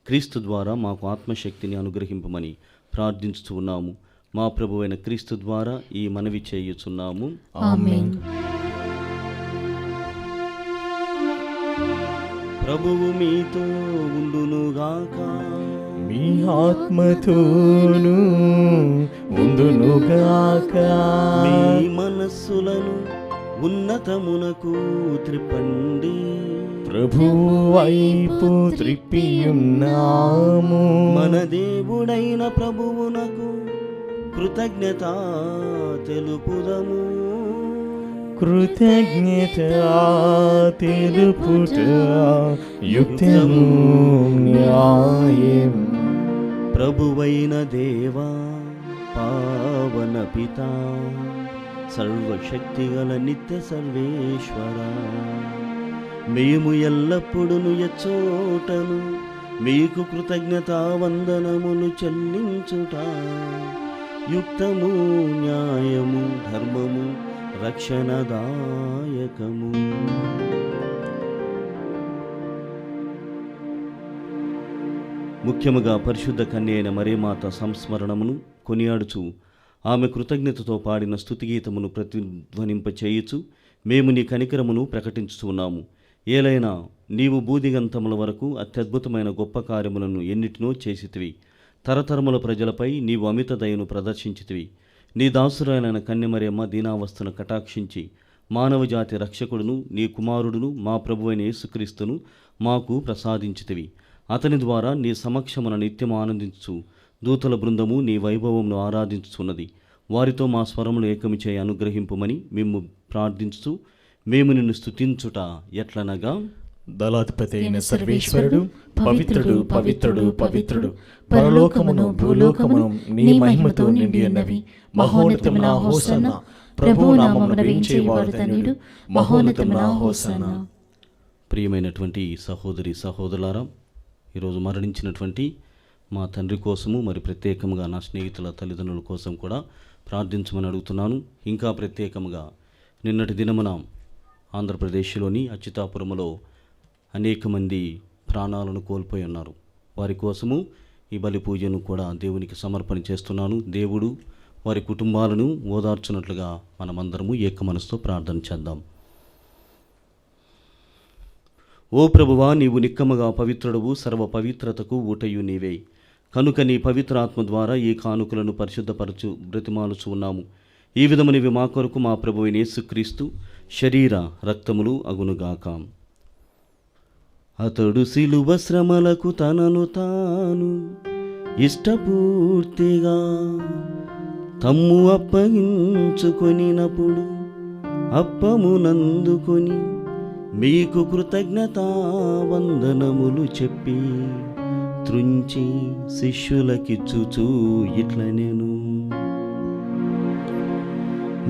క్రీస్తు ద్వారా మాకు ఆత్మశక్తిని అనుగ్రహింపమని ప్రార్థించుతూ ఉన్నాము. మా ప్రభువైన క్రీస్తు ద్వారా ఈ మనవి చేయుచున్నాము. ఆమేన్. ప్రభువు మీతో ఉండునుగాక. మీ ఆత్మతోను ఉండునుగాక. మీ మనస్సులను ఉన్నతమునకు త్రిప్పండి. ప్రభు వైపు త్రిప్పియున్నాము. మన దేవుడైన ప్రభువునకు కృతజ్ఞత తెలుపుదము. కృతజ్ఞత తెలుపుట యుక్తము న్యాయం. ప్రభువైన దేవా, పావన పితా, సర్వశక్తిగల నిత్య సర్వేశ్వర, మేము ఎల్లప్పుడూ ఎచ్చోటను మీకు కృతజ్ఞతా వందనములు చెల్లించుట యుక్తము, న్యాయము, ధర్మము, రక్షణదాయకము. ముఖ్యముగా పరిశుద్ధ కన్య అయిన మరియమాత సంస్మరణమును కొనియాడుచు ఆమె కృతజ్ఞతతో పాడిన స్తుతిగీతమును ప్రతిధ్వనింపచేయుచు మేము నీ కనికరమును ప్రకటించుతున్నాము. ఏలైనా నీవు భూదిగంతముల వరకు అత్యద్భుతమైన గొప్ప కార్యములను ఎన్నిటినో చేసితివి. తరతరముల ప్రజలపై నీవు అమిత దయను ప్రదర్శించితివి. నీ దాసురాలైన కన్యమరియమ్మ దీనావస్థను కటాక్షించి మానవజాతి రక్షకుడును నీ కుమారుడును మా ప్రభువైన యేసుక్రీస్తును మాకు ప్రసాదించితివి. అతని ద్వారా నీ సమక్షమున నిత్యము ఆనందించు దూతల బృందము నీ వైభవమును ఆరాధించుచున్నది. వారితో మా స్వరములు ఏకమి చేయి అనుగ్రహింపుమని మేము ప్రార్థించుతూ మేము నిన్ను స్తుతించుట ఎట్లనగా, దళాధిపతి అయిన సర్వేశ్వరుడు పవిత్రుడు పవిత్రుడు పవిత్రుడు, పరలోకమును భూలోకమును నీ మహిమతో నిండి ఉన్నవి. మహోన్నతమున హోసన్నా, ప్రభువు నామమున వేంచేవాడు ధన్యుడు. మహోన్నతమున హోసన్నా. ప్రియమైనటువంటి సహోదరి సహోదరులారా, ఈరోజు మరణించినటువంటి మా తండ్రి కోసము, మరి ప్రత్యేకంగా నా స్నేహితుల తల్లిదండ్రుల కోసం కూడా ప్రార్థించమని అడుగుతున్నాను. ఇంకా ప్రత్యేకంగా నిన్నటి దినమున ఆంధ్రప్రదేశ్లోని అచ్యుతాపురములో అనేక మంది ప్రాణాలను కోల్పోయి ఉన్నారు. వారి కోసము ఈ బలి పూజను కూడా దేవునికి సమర్పణ చేస్తున్నాను. దేవుడు వారి కుటుంబాలను ఓదార్చున్నట్లుగా మనమందరము ఏక మనసుతో ప్రార్థన చేద్దాం. ఓ ప్రభువా, నీవు నిక్కముగా పవిత్రుడవు, సర్వ పవిత్రతకు ఊటయు నీవే. కనుక నీ పవిత్రాత్మ ద్వారా ఈ కానుకలను పరిశుద్ధపరచు బ్రతిమాలుచు ఉన్నాము. ఈ విధమునివి మా కొరకు మా ప్రభువైన యేసుక్రీస్తు శరీర రక్తములు అగునుగాక. అతడు శిలువ శ్రమలకు తనను తాను ఇష్టపూర్తిగా తమ్ము అప్పగించుకొనినప్పుడు అప్పమునందుకొని మీకు కృతజ్ఞతా వందనములు చెప్పి త్రుంచి శిష్యులకిచ్చుచూ ఇట్లనెను,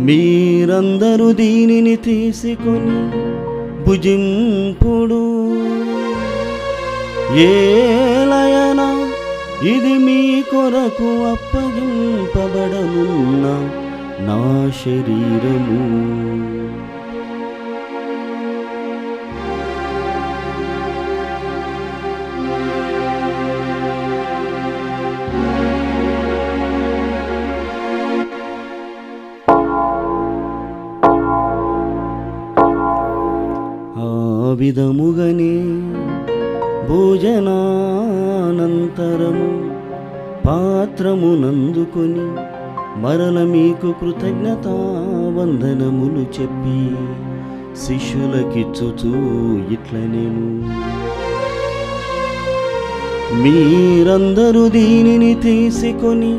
మీరందరూ దీనిని తీసుకొని భుజింపుడు. ఏలయనా ఇది మీ కొరకు అప్పగింపబడనున్న నా శరీరము. విధముగనే భోజనానంతరము పాత్రమునందుకొని మరల మీకు కృతజ్ఞతా వందనములు చెప్పి శిష్యులకిచ్చుచూ ఇట్లనేను, మీరందరూ దీనిని తీసుకొని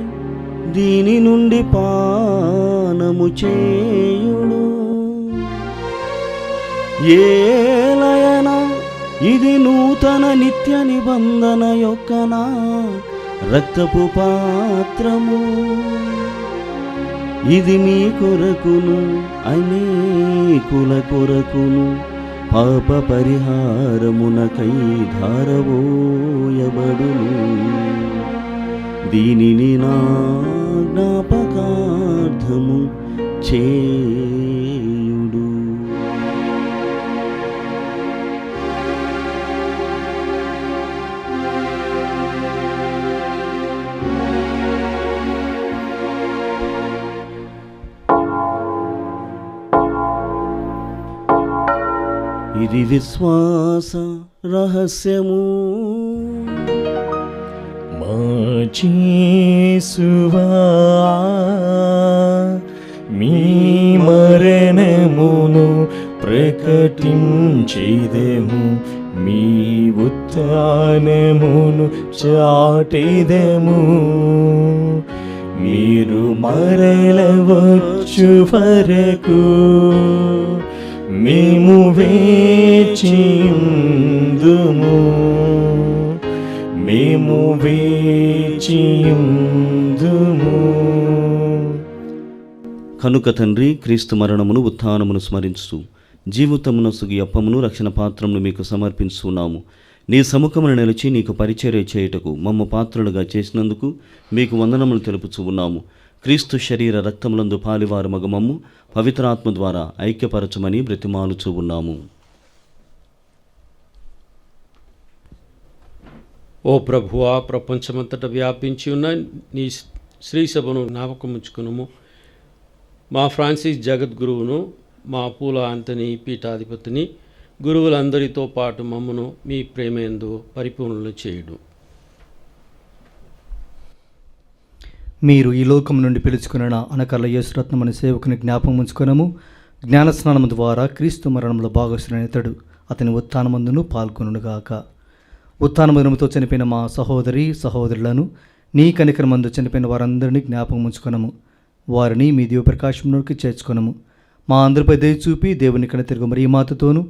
దీని నుండి పానము చేయుడు. ఏలయనా ఇది నూతన నిత్య నిబంధన యొక్క నా రక్తపు పాత్రము. ఇది మీ కొరకును అనేకుల కొరకును పాప పరిహారమునకై ధారవోయబడును. దీనిని నా జ్ఞాపకార్థము చేయుడు. ఇది విశ్వాస రహస్యము. మా యేసువా మీ మరణమును ప్రకటించెదము, మీ ఉత్థానమును చాటెదము. మీరు మరలవచ్చు వరకు మేము వేచియుందుము, మేము వేచియుందుము. కనుక తండ్రి, క్రీస్తు మరణమును ఉత్థానమును స్మరించు జీవితమునసుగు అప్పమును రక్షణ పాత్రమును మీకు సమర్పించున్నాము. నీ సముఖమును నిలిచి నీకు పరిచర్య చేయుటకు మమ్మ పాత్రులుగా చేసినందుకు మీకు వందనములు తెలుపుచూ ఉన్నాము. క్రీస్తు శరీర రక్తములందు పాలివారు మగమమ్ము పవిత్రాత్మ ద్వారా ఐక్యపరచమని బ్రతిమాలుచూ ఉన్నాము. ఓ ప్రభువా, ప్రపంచమంతటా వ్యాపించి ఉన్న నీ శ్రీ సభను జ్ఞాపకముంచుకునుము. మా ఫ్రాన్సిస్ జగద్గురువును, మా పూల ఆంతని పీఠాధిపతిని, గురువులందరితో పాటు మమ్మను మీ ప్రేమయందు పరిపూర్ణులు చేయుడు. మీరు ఈ లోకం నుండి పిలుచుకున్న అనకర్ల యేసురత్నం అనే సేవకుని జ్ఞాపకం ఉంచుకొనము. జ్ఞానస్నానము ద్వారా క్రీస్తు మరణంలో భాగస్తుడైన ఇతడు అతని ఉత్థానమందును పాల్గొనుగాక. ఉత్థానమరణముతో చనిపోయిన మా సహోదరి సహోదరులను, నీ కనికరమందు చనిపోయిన వారందరినీ జ్ఞాపకం ఉంచుకొనము. వారిని మీ దీవప్రకాశంలోకి చేర్చుకొనము. మా అందరిపై దయ చూపి దేవుని కన తిరుగు మరి మాతతోనూ,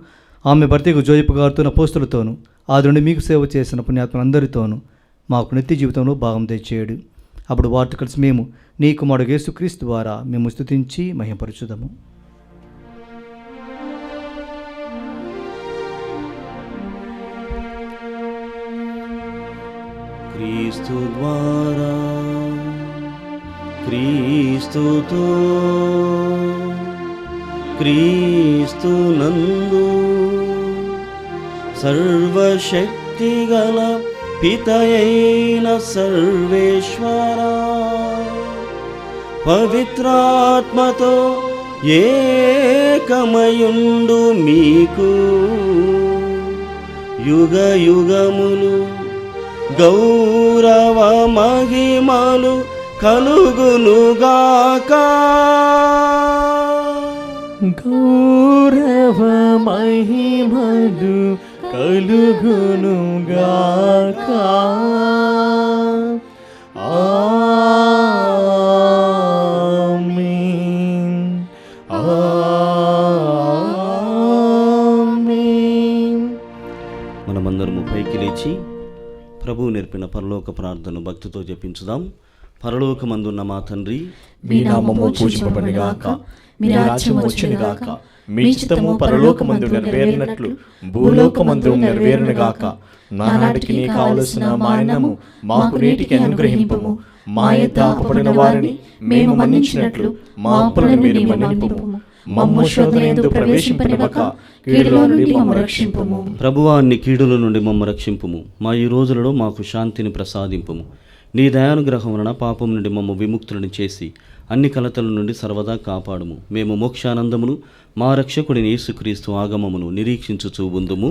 ఆమె భర్తకు జోయపు గారితో అపోస్తులతోనూ, ఆదుండి మీకు సేవ చేసిన పుణ్యాత్మలందరితోనూ మాకు నిత్య జీవితంలో భాగం దయచేయడు. అప్పుడు వారితో కలిసి మేము నీ కుమారుడు యేసుక్రీస్తు ద్వారా మేము స్తుతించి మహిమపరచుదాము. క్రీస్తు ద్వారా, క్రీస్తుతో, క్రీస్తునందు సర్వశక్తిగల పితయైన సర్వేశ్వరా, పవిత్రాత్మతో ఏకమయుండు మీకు యుగ యుగములు గౌరవ మహిమలు కలుగునుగాక. గౌరవ మహిమలు కలుగునుగాక. ఆమేన్, ఆమేన్. మనమందరము పైకి లేచి ప్రభువు నేర్పిన పరలోక ప్రార్థన భక్తితో జపించుదాం. పరలోకమందున్న మా తండ్రి, మీ నామము పూజింపబడుగాక, మీ రాజ్యం వచ్చునుగాక, మీ చిత్తము పరలోకమందు నెరవేరినట్లు భూలోకమందు నెరవేరునుగాక. నానాటికి నీ కావలసిన మా అన్నము మాకు నేటికి అనుగ్రహింపుము. మా యొద్ద అప్పుపడిన వారిని మేము మన్నించినట్లు మా అప్పులను మీరు మన్నింపుము. మమ్ము శోధనయందు ప్రవేశింపనివ్వక కీడులో నుండి మమ్ము రక్షింపుము. ప్రభువా, అన్ని కీడుల నుండి మమ్మ రక్షింపుము. మా ఈ రోజులలో మాకు శాంతిని ప్రసాదింపుము. నీ దయానుగ్రహం వలన పాపం నుండి మమ్మ విముక్తులను చేసి అన్ని కలతల నుండి సర్వదా కాపాడుము. మేము మోక్షానందమును మా రక్షకుడిని యేసుక్రీస్తు ఆగమమును నిరీక్షించుచూ ఉందుము.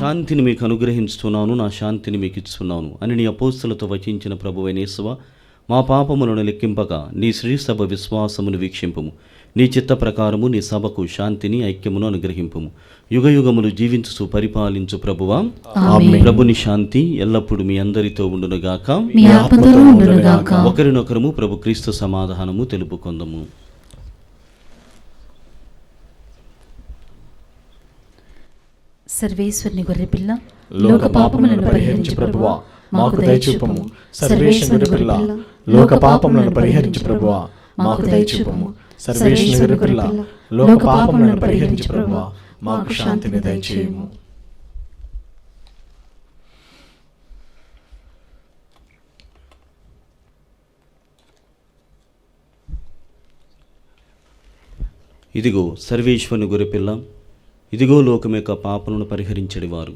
శాంతిని మీకు అనుగ్రహించుతున్నాను, నా శాంతిని మీకు ఇస్తున్నాను అని నీ అపోస్తలతో వచించిన ప్రభువైన యేసువా, మా పాపములను లెక్కింపక నీ శ్రీసభ విశ్వాసమును వీక్షింపుము. నీ చిత్త ప్రకారము నీ సభకు శాంతిని ఐక్యమును అనుగ్రహింపుము. యుగ యుగములు జీవించు పరిపాలించు ప్రభువా, ఆమేన్. ప్రభుని శాంతి ఎల్లప్పుడూ మీ అందరితో ఉండునుగాక. మీ ఆత్మతో ఉండునుగాక. ఒకరినొకరము ప్రభు క్రీస్తు సమాధానము తెలుపుకొందము. సర్వేశ్వరుని గొర్రెపిల్ల, లోక పాపములను పరిహరించు ప్రభువా, మాకు దయచూపము. సర్వేశ్వరుని పిల్ల, లోక పాపములను పరిహరించు ప్రభువా, మాకు దయచూపము. సర్వేశ్వరుని పిల్ల, లోక పాపములను పరిహరించు ప్రభువా, మాకు శాంతిని దయచేయము. ఇదిగో సర్వేశ్వరుని గొర్రెపిల్ల, ఇదిగో లోకం యొక్క పాపలను పరిహరించడి వారు.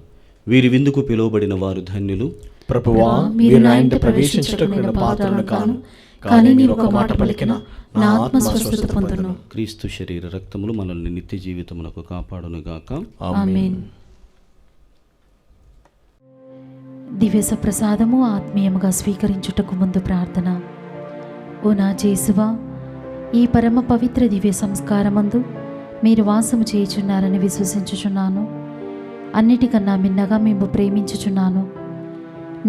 వీరి విందుకు పిలువబడిన వారు ధన్యులు. ప్రభువా, మీరు నా ఇంట ప్రవేశించుటకు నేను పాత్రను కాను, కానీ మీరు ఒక మాట పలికిన నా ఆత్మ స్వస్థత పొందును. క్రీస్తు శరీర రక్తములు మనల్ని నిత్య జీవితమునకు కాపాడునుగాక. ఆమేన్. దివ్య సప్రసాదము ఆత్మీయముగా స్వీకరించుటకు ముందు ప్రార్థన. ఓ నా యేసువా, ఈ పరమ పవిత్ర దివ్య సంస్కారమందు మీరు వాసము చేయుచున్నారని విశ్వసించుచున్నాను. అన్నిటికన్నా మిన్నగా మేము ప్రేమించుచున్నాను.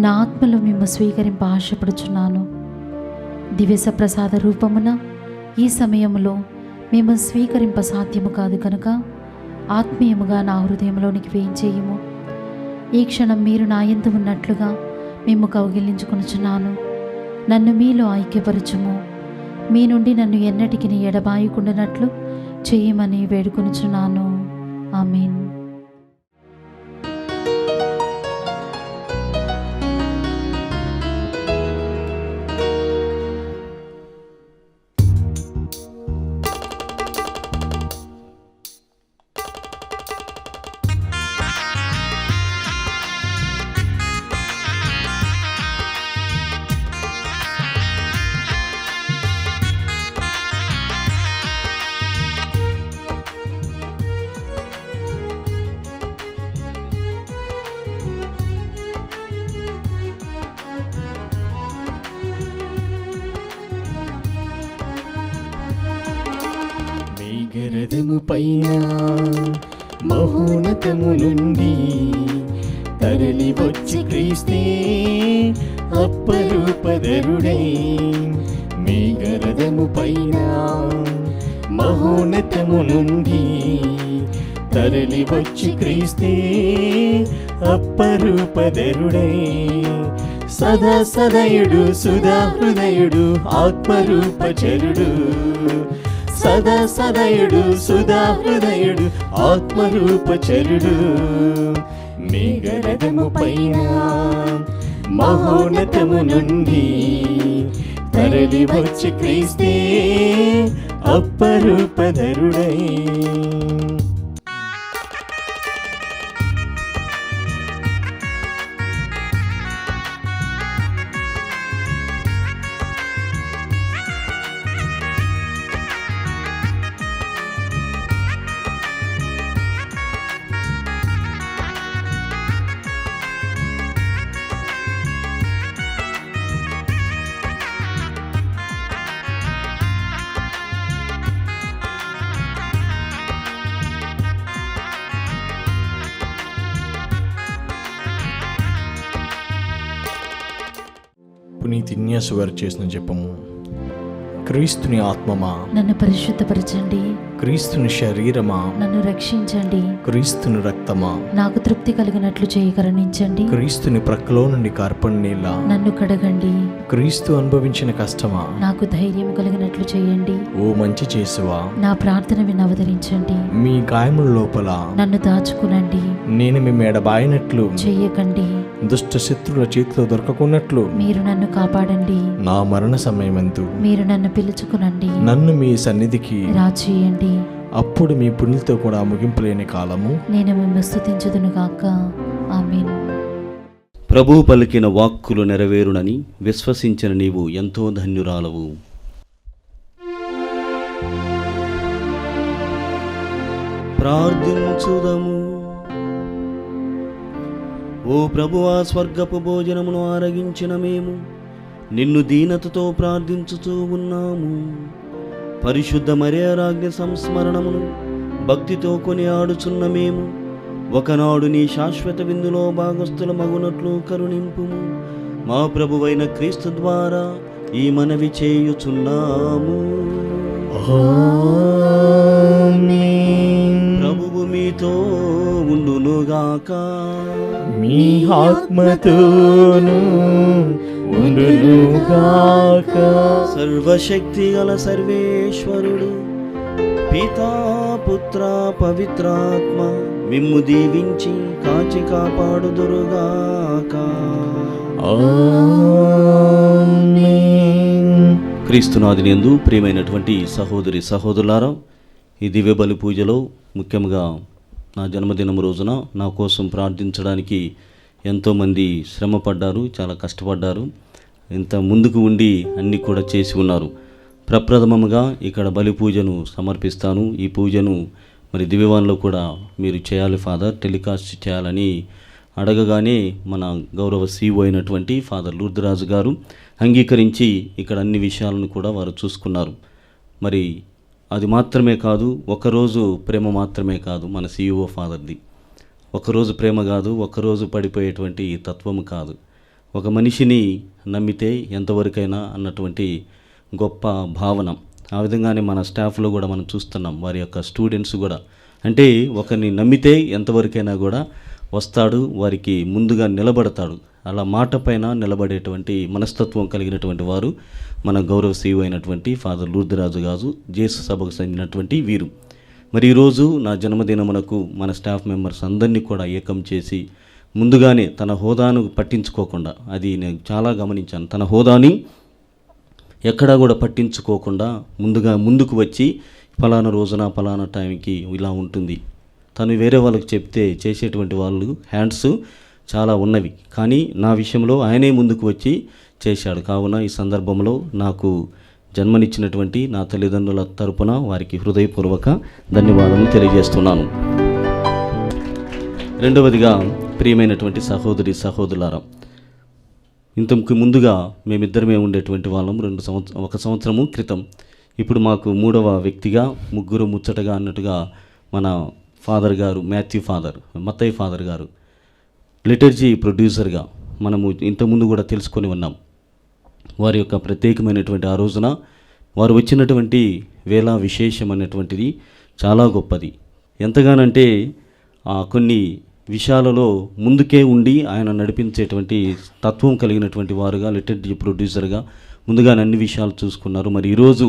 నా ఆత్మలో మేము స్వీకరింప ఆశపడుచున్నాను. దివ్య సప్రసాద రూపమున ఈ సమయంలో మేము స్వీకరింప సాధ్యము కాదు కనుక ఆత్మీయముగా నా హృదయంలోనికి వేయించేయము. ఈ క్షణం మీరు నా యందు ఉన్నట్లుగా మేము కౌగిలించుకొనుచున్నాను. నన్ను మీలో ఐక్యపరచుము. మీ నుండి నన్ను ఎన్నటికి ఎడబాయకుండానట్లు చేయమని వేడుకొనుచున్నాను. ఆమేన్. మేఘరథము పైన మహోన్నతము నుండి తరలి వచ్చి క్రీస్తే అప్పరూపధరుడై. మేఘరథము పైన మహోన్నతము నుండి తరలి వచ్చి క్రీస్తే అప్పరూపధరుడై. సదా సదయుడు సుధా హృదయుడు ఆత్మరూపచరుడు. సదా సదయుడు సుధా హృదయుడు ఆత్మరూపచరుడు. మేఘరథము పైన మహోన్నతము నుండి తరలి వచ్చి క్రీస్తే అప్పరూపధరుడై. పునీతి ఇన్యాసు వారు చేసిన జపము. క్రీస్తుని ఆత్మమా నన్ను పరిశుద్ధపరచండి. క్రీస్తుని శరీరమా నన్ను రక్షించండి. క్రీస్తుని రక్తమా నాకు తృప్తి కలిగినట్లు చేయి కరుణించండి. క్రీస్తుని ప్రక్కలో నుండి కార్పణ నీళ్ళ నన్ను కడగండి. క్రీస్తు అనుభవించిన కష్టమా నాకు ధైర్యం కలిగినట్లు చేయండి. ఓ మంచి చేసువా, నా ప్రార్థన విని అవతరించండి. మీ గాయముల లోపల నన్ను దాచుకునండి. నేను మీ మెడబాయినట్లు చెయ్యకండి. దుష్ట శత్రుల చేతిలో దొరకకున్నట్లు మీరు నన్ను కాపాడండి. నా మరణ సమయమందు మీరు నన్ను పిలుచుకునండి. నన్ను మీ సన్నిధికి రాచేయండి. అప్పుడు మీ పుణ్యులతో కూడా ముగింపులేని కాలము నేను మిమ్మల్ని స్తుతించుదును గాక. ఆమేన్. ప్రభువు పలికిన వాక్కులు నెరవేరునని విశ్వసించిన నీవు ఎంతో ధన్యురాలవు. ప్రార్థించుదము. ఓ ప్రభువా, స్వర్గపు భోజనమును ఆరగించిన మేము నిన్ను దీనతతో ప్రార్థించుతూ ఉన్నాము. పరిశుద్ధ మరియరాజ్ఞ సంస్మరణమును భక్తితో కొని ఆడుచున్న మేము ఒకనాడు నీ శాశ్వత విందులో భాగస్థుల మగునట్లు కరుణింపుము. మా ప్రభువైన క్రీస్తు ద్వారా ఈ మనవి చేయుచున్నాము. ప్రభువు మీతో ఉండునుగాక. మీ ఆత్మతోను ఉండునుగాక. సర్వశక్తి గల సర్వేశ్వరుడు పితా పుత్ర పవిత్రాత్మ మిమ్ము దీవించి కాచి కాపాడుదురుగాక. క్రీస్తునాథునియందు ప్రియమైనటువంటి సహోదరి సహోదరులారా, ఈ దివ్య బలి పూజలో ముఖ్యంగా నా జన్మదినం రోజున నా కోసం ప్రార్థించడానికి ఎంతోమంది శ్రమపడ్డారు, చాలా కష్టపడ్డారు. ఇంత ముందుకు ఉండి అన్నీ కూడా చేసి ఉన్నారు. ప్రప్రథమముగా ఇక్కడ బలి పూజను సమర్పిస్తాను. ఈ పూజను మరి దివ్యవాన్లో కూడా మీరు చేయాలి ఫాదర్, టెలికాస్ట్ చేయాలని అడగగానే మన గౌరవ CEO అయినటువంటి ఫాదర్ లూర్దరాజు గారు అంగీకరించి ఇక్కడ అన్ని విషయాలను కూడా వారు చూసుకున్నారు. మరి అది మాత్రమే కాదు, ఒకరోజు ప్రేమ మాత్రమే కాదు మన CEO ఫాదర్ది. ఒకరోజు ప్రేమ కాదు, ఒకరోజు పడిపోయేటువంటి తత్వము కాదు. ఒక మనిషిని నమ్మితే ఎంతవరకైనా అన్నటువంటి గొప్ప భావన. ఆ విధంగానే మన స్టాఫ్లో కూడా మనం చూస్తున్నాం. వారి యొక్క స్టూడెంట్స్ కూడా అంటే ఒకరిని నమ్మితే ఎంతవరకైనా కూడా వస్తాడు, వారికి ముందుగా నిలబడతాడు. అలా మాట పైన నిలబడేటువంటి మనస్తత్వం కలిగినటువంటి వారు మన గౌరవ CEO అయినటువంటి ఫాదర్ లూర్దరాజు గారు, జేసు సభకు చెందినటువంటి వీరు. మరి ఈరోజు నా జన్మదినమునకు మన స్టాఫ్ మెంబర్స్ అందరినీ కూడా ఏకం చేసి ముందుగానే తన హోదాను పట్టించుకోకుండా, అది నేను చాలా గమనించాను, తన హోదాని ఎక్కడా కూడా పట్టించుకోకుండా ముందుకు వచ్చి ఫలానా రోజున ఫలానా టైంకి ఇలా ఉంటుంది. తను వేరే వాళ్ళకి చెప్తే చేసేటువంటి వాళ్ళు హ్యాండ్స్ చాలా ఉన్నవి, కానీ నా విషయంలో ఆయనే ముందుకు వచ్చి చేశాడు. కావున ఈ సందర్భంలో నాకు జన్మనిచ్చినటువంటి నా తల్లిదండ్రుల తరపున వారికి హృదయపూర్వక ధన్యవాదాలు తెలియజేస్తున్నాను. రెండవదిగా ప్రియమైనటువంటి సహోదరి సహోదరులారా, ఇంతకు ముందుగా మేమిద్దరమే ఉండేటువంటి వాళ్ళం ఒక సంవత్సరము క్రితం. ఇప్పుడు మాకు మూడవ వ్యక్తిగా ముగ్గురు ముచ్చటగా అన్నట్టుగా మన ఫాదర్ గారు మాథ్యూ ఫాదర్, మత్తయ్య ఫాదర్ గారు లిటర్జీ ప్రొడ్యూసర్గా మనము ఇంతకుముందు కూడా తెలుసుకొని ఉన్నాం. వారి యొక్క ప్రత్యేకమైనటువంటి ఆ రోజున వారు వచ్చినటువంటి వేళ విశేషమైనటువంటిది చాలా గొప్పది. ఎంతగానంటే కొన్ని విషయాలలో ముందుకే ఉండి ఆయన నడిపించేటువంటి తత్వం కలిగినటువంటి వారుగా లిటర్జీ ప్రొడ్యూసర్గా ముందుగా అన్ని విషయాలు చూసుకున్నారు. మరి ఈరోజు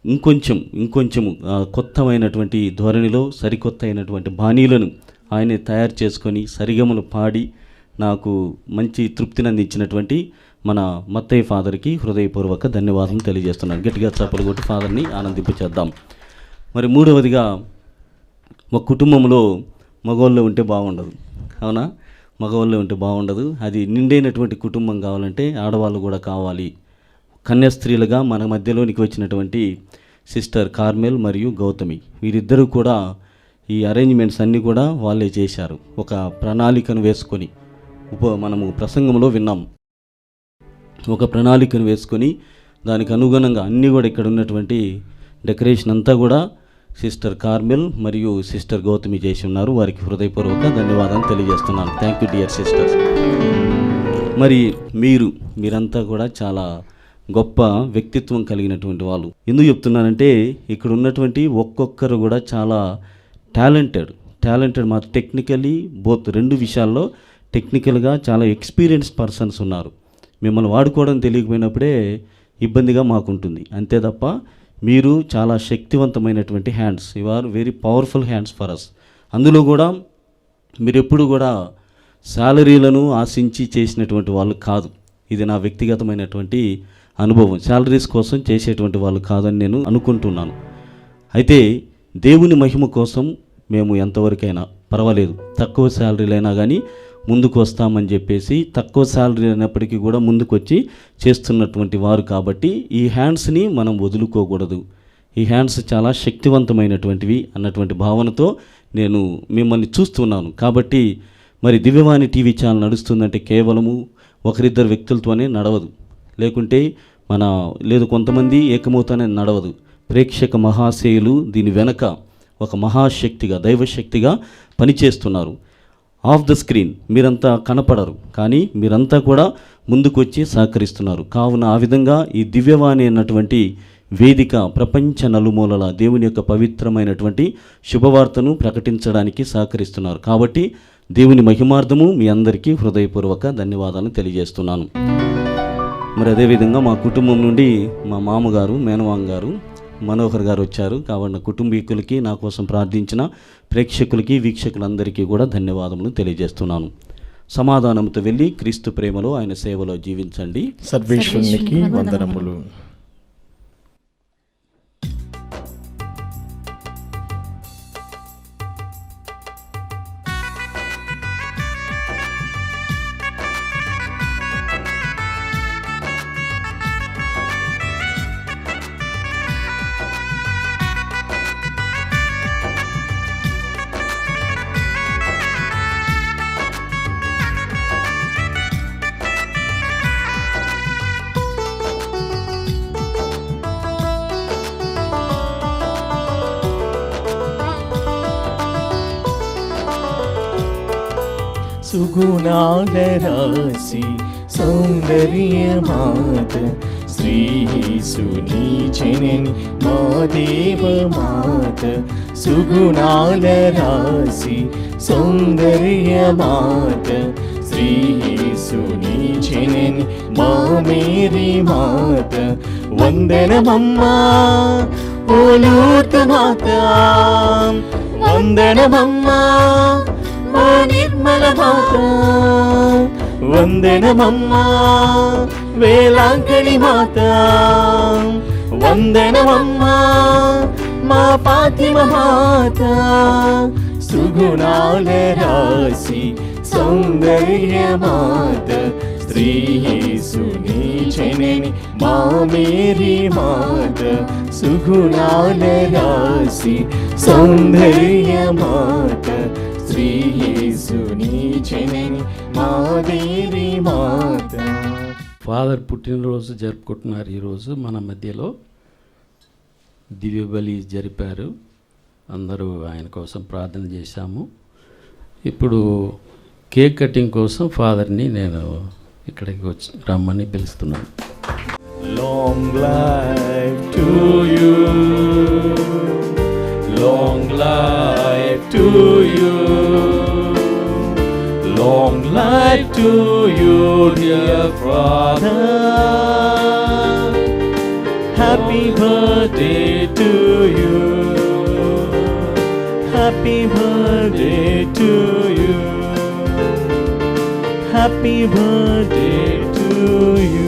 ఇంకొంచెము కొత్తమైనటువంటి ధోరణిలో సరికొత్త అయినటువంటి బాణీలను ఆయనే తయారు చేసుకొని సరిగమలు పాడి నాకు మంచి తృప్తిని అందించినటువంటి మన మత్తయ్య ఫాదర్కి హృదయపూర్వక ధన్యవాదాలు తెలియజేస్తున్నాను. గట్టిగా చప్పలు కొట్టి ఫాదర్ని ఆనందింపచేద్దాం. మరి మూడవదిగా ఒక కుటుంబంలో మగవాళ్ళు ఉంటే బాగుండదు, అవునా? మగవాళ్ళు ఉంటే బాగుండదు. అది నిండైనటువంటి కుటుంబం కావాలంటే ఆడవాళ్ళు కూడా కావాలి. కన్యాస్త్రీలుగా మన మధ్యలోనికి వచ్చినటువంటి సిస్టర్ కార్మెల్ మరియు గౌతమి, వీరిద్దరూ కూడా ఈ అరేంజ్మెంట్స్ అన్నీ కూడా వాళ్ళే చేశారు. ఒక ప్రణాళికను వేసుకొని మనము ప్రసంగంలో విన్నాం. ఒక ప్రణాళికను వేసుకొని దానికి అనుగుణంగా అన్నీ కూడా ఇక్కడ ఉన్నటువంటి డెకరేషన్ అంతా కూడా సిస్టర్ కార్మెల్ మరియు సిస్టర్ గౌతమి చేసి ఉన్నారు. వారికి హృదయపూర్వక ధన్యవాదాలు తెలియజేస్తున్నాను. Thank you dear sisters. మరి మీరంతా కూడా చాలా గొప్ప వ్యక్తిత్వం కలిగినటువంటి వాళ్ళు. ఎందుకు చెప్తున్నానంటే ఇక్కడ ఉన్నటువంటి ఒక్కొక్కరు కూడా చాలా టాలెంటెడ్ మా టెక్నికలీ బోత్ రెండు విషయాల్లో టెక్నికల్గా చాలా ఎక్స్పీరియన్స్ పర్సన్స్ ఉన్నారు. మిమ్మల్ని వాడుకోవడం తెలియకపోయినప్పుడే ఇబ్బందిగా మాకుంటుంది, అంతే తప్ప మీరు చాలా శక్తివంతమైనటువంటి hands. You are very powerful hands for us. అందులో కూడా మీరు ఎప్పుడు కూడా శాలరీలను ఆశించి చేసినటువంటి వాళ్ళు కాదు. ఇది నా వ్యక్తిగతమైనటువంటి అనుభవం. శాలరీస్ కోసం చేసేటువంటి వాళ్ళు కాదని నేను అనుకుంటున్నాను. అయితే దేవుని మహిమ కోసం మేము ఎంతవరకైనా పర్వాలేదు, తక్కువ శాలరీలైనా కానీ ముందుకు వస్తామని చెప్పేసి తక్కువ శాలరీ అయినప్పటికీ కూడా ముందుకు వచ్చి చేస్తున్నటువంటి వారు. కాబట్టి ఈ హ్యాండ్స్ని మనం వదులుకోకూడదు. ఈ హ్యాండ్స్ చాలా శక్తివంతమైనటువంటివి అన్నటువంటి భావనతో నేను మిమ్మల్ని చూస్తున్నాను. కాబట్టి మరి దివ్యవాణి టీవీ ఛానల్ నడుస్తుందంటే కేవలము ఒకరిద్దరు వ్యక్తులతోనే నడవదు, లేదు కొంతమంది ఏకమవుతానే నడవదు. ప్రేక్షక మహాశయులు దీని వెనక ఒక మహాశక్తిగా, దైవశక్తిగా పనిచేస్తున్నారు. ఆఫ్ ద స్క్రీన్ మీరంతా కనపడరు, కానీ మీరంతా కూడా ముందుకు వచ్చి సహకరిస్తున్నారు. కావున ఆ విధంగా ఈ దివ్యవాణి అన్నటువంటి వేదిక ప్రపంచ నలుమూలల దేవుని యొక్క పవిత్రమైనటువంటి శుభవార్తను ప్రకటించడానికి సహకరిస్తున్నారు. కాబట్టి దేవుని మహిమార్థము మీ అందరికీ హృదయపూర్వక ధన్యవాదాలను తెలియజేస్తున్నాను. మరి అదేవిధంగా మా కుటుంబం నుండి మా మామగారు, మేనవాంగ్ గారు, మనోహర్ గారు వచ్చారు. కాబట్టి కుటుంబీకులకి, నా కోసం ప్రార్థించిన ప్రేక్షకులకి, వీక్షకులందరికీ కూడా ధన్యవాదములు తెలియజేస్తున్నాను. సమాధానంతో వెళ్ళి క్రీస్తు ప్రేమలో, ఆయన సేవలో జీవించండి. సర్వేశ్వరునికి వందనములు. సుగుణాలరాసి సౌందర్యమాత శ్రీయేసుని జనని మా దేవమాత. సుగుణాలరాసి సౌందర్యమాత శ్రీయేసుని జనని మా మేరీ మాత. వందనమమ్మా ఓ లూర్దు మాత, వందనమమ్మా ఓ నిర్మల మాత, వందనమమ్మా వేలాంకణి మాత, వందనమమ్మా మా ఫాతిమ మాత. సుగుణాల రాశి సౌందర్యమాత శ్రీయేసుని జనని మా మేరీ మాత. సుగుణాల రాశి సౌందర్యమాత శ్రీయేసుని జనని మా దేవి మాత. ఫాదర్ పుట్టినరోజు జరుపుకుంటున్నారు. ఈరోజు మన మధ్యలో దివ్య బలి జరిపారు. అందరూ ఆయన కోసం ప్రార్థన చేశాము. ఇప్పుడు కేక్ కటింగ్ కోసం ఫాదర్ని నేను ఇక్కడికి వచ్చి రమ్మని పిలుస్తున్నాను. Long life to you, long life to you, long life to you, dear father. Happy birthday to you, happy birthday to you, happy birthday to you.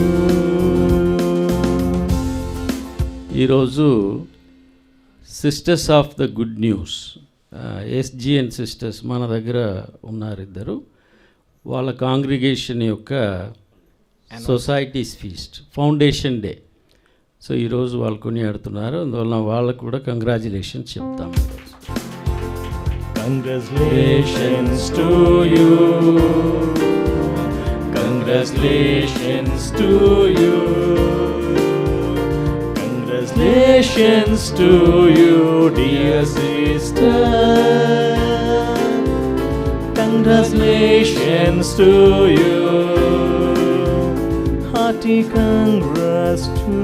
ఈరోజు sisters of the good news, ఎస్జిఎన్ sisters మన దగ్గర ఉన్నారు ఇద్దరు. వాళ్ళ కాంగ్రిగేషన్ యొక్క societies feast foundation day. So ఈరోజు వాళ్ళు కొనియాడుతున్నారు. అందువల్ల వాళ్ళకు కూడా కంగ్రాచులేషన్స్ చెప్తాము. Congratulations to you, congratulations to you, congratulations to you, dear sister, congratulations to you, hearty congrats to you.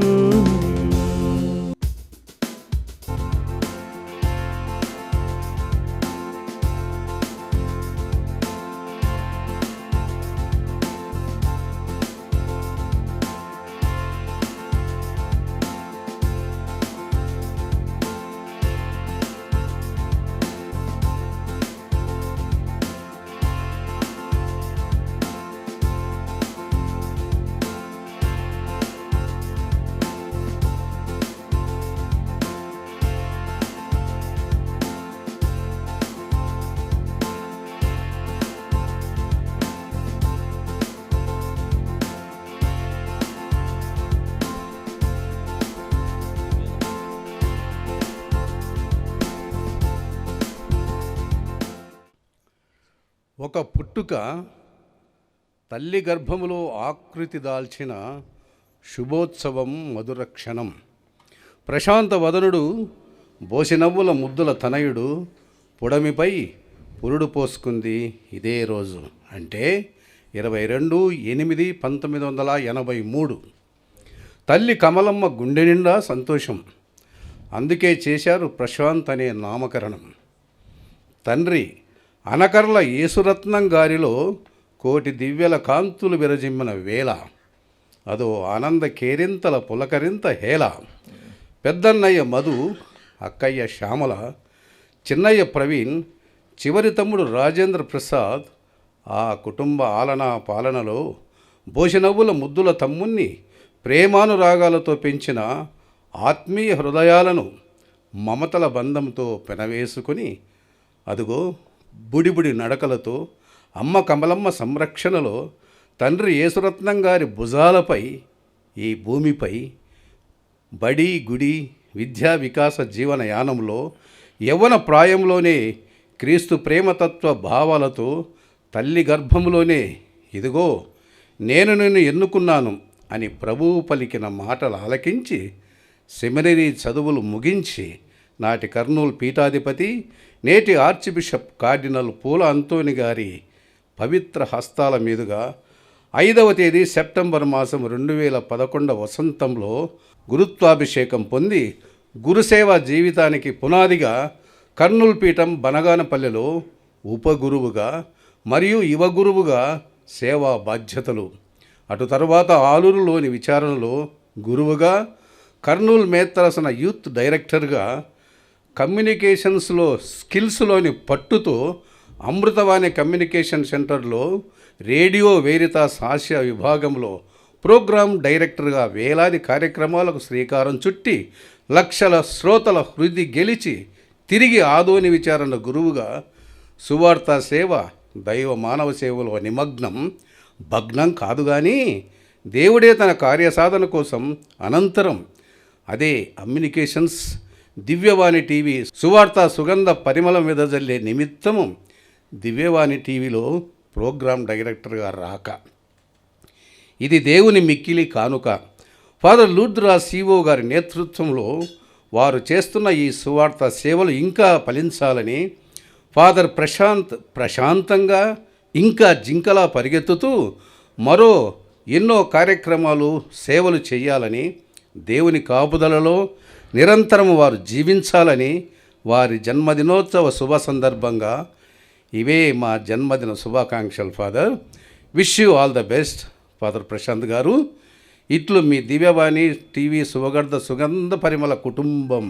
ఒక పుట్టుక తల్లి గర్భములో ఆకృతి దాల్చిన శుభోత్సవం, మధుర క్షణం. ప్రశాంత వదనుడు బోసినవ్వుల ముద్దుల తనయుడు పుడమిపై పురుడు పోసుకుంది ఇదే రోజు, అంటే 22/8/1983. తల్లి కమలమ్మ గుండె నిండా సంతోషం. అందుకే చేశారు ప్రశాంత్ అనే నామకరణం. తండ్రి అనకర్ల యేసురత్నం గారిలో కోటి దివ్యల కాంతులు విరజిమ్మిన వేళ, అదో ఆనంద కేరింతల పులకరింత హేళ. పెద్దన్నయ్య మధు, అక్కయ్య శ్యామల, చిన్నయ్య ప్రవీణ్, చివరి తమ్ముడు రాజేంద్ర ప్రసాద్ ఆ కుటుంబ ఆలనా పాలనలో బోసినవ్వుల ముద్దుల తమ్ముణ్ణి ప్రేమానురాగాలతో పెంచిన ఆత్మీయ హృదయాలను మమతల బంధంతో పెనవేసుకొని, అదుగో బుడిబుడి నడకలతో అమ్మ కమలమ్మ సంరక్షణలో తండ్రి యేసురత్నం గారి భుజాలపై ఈ భూమిపై బడి గుడి విద్యా వికాస జీవన యానంలో యవ్వన ప్రాయంలోనే క్రీస్తు ప్రేమతత్వ భావాలతో తల్లి గర్భంలోనే ఇదిగో నేను నిన్ను ఎన్నుకున్నాను అని ప్రభువు పలికిన మాటలు ఆలకించి సెమినరీ చదువులు ముగించి నాటి కర్నూలు పీఠాధిపతి నేటి ఆర్చిబిషప్ కార్డినల్ పూల అంతోని గారి పవిత్ర హస్తాల మీదుగా 5వ తేదీ సెప్టెంబర్ మాసం 2011 వసంతంలో గురుత్వాభిషేకం పొంది గురుసేవ జీవితానికి పునాదిగా కర్నూలు పీఠం బనగానపల్లెలో ఉపగురువుగా మరియు యువగురువుగా సేవా బాధ్యతలు, అటు తరువాత ఆలూరులోని విచారణలో గురువుగా, కర్నూలు మేత్తరసన యూత్ డైరెక్టర్గా, కమ్యూనికేషన్స్లో స్కిల్స్లోని పట్టుతో అమృతవాణి కమ్యూనికేషన్ సెంటర్లో రేడియో వేరితాస్ ఆసియా విభాగంలో ప్రోగ్రామ్ డైరెక్టర్గా వేలాది కార్యక్రమాలకు శ్రీకారం చుట్టి లక్షల శ్రోతల హృది గెలిచి తిరిగి ఆదోని విచారణ గురువుగా సువార్త సేవ దైవ మానవ సేవలో నిమగ్నం భగ్నం కాదు కానీ దేవుడే తన కార్యసాధన కోసం అనంతరం అదే కమ్యూనికేషన్స్ దివ్యవాణి టీవీ సువార్త సుగంధ పరిమళం వెదజల్లే నిమిత్తము దివ్యవాణి టీవీలో ప్రోగ్రామ్ డైరెక్టర్గా రాక, ఇది దేవుని మిక్కిలి కానుక. ఫాదర్ లూద్రా సిఓ గారి నేతృత్వంలో వారు చేస్తున్న ఈ సువార్త సేవలు ఇంకా ఫలించాలని ఫాదర్ ప్రశాంతంగా ఇంకా జింకలా పరిగెత్తుతూ మరో ఎన్నో కార్యక్రమాలు సేవలు చేయాలని, దేవుని కాపుదలలో నిరంతరం వారు జీవించాలని వారి జన్మదినోత్సవ శుభ సందర్భంగా ఇవే మా జన్మదిన శుభాకాంక్షలు. Father, wish you all the best. Father Prashant గారు, ఇట్లు మీ దివ్యవాణి టీవీ సుగంధ పరిమళ కుటుంబం.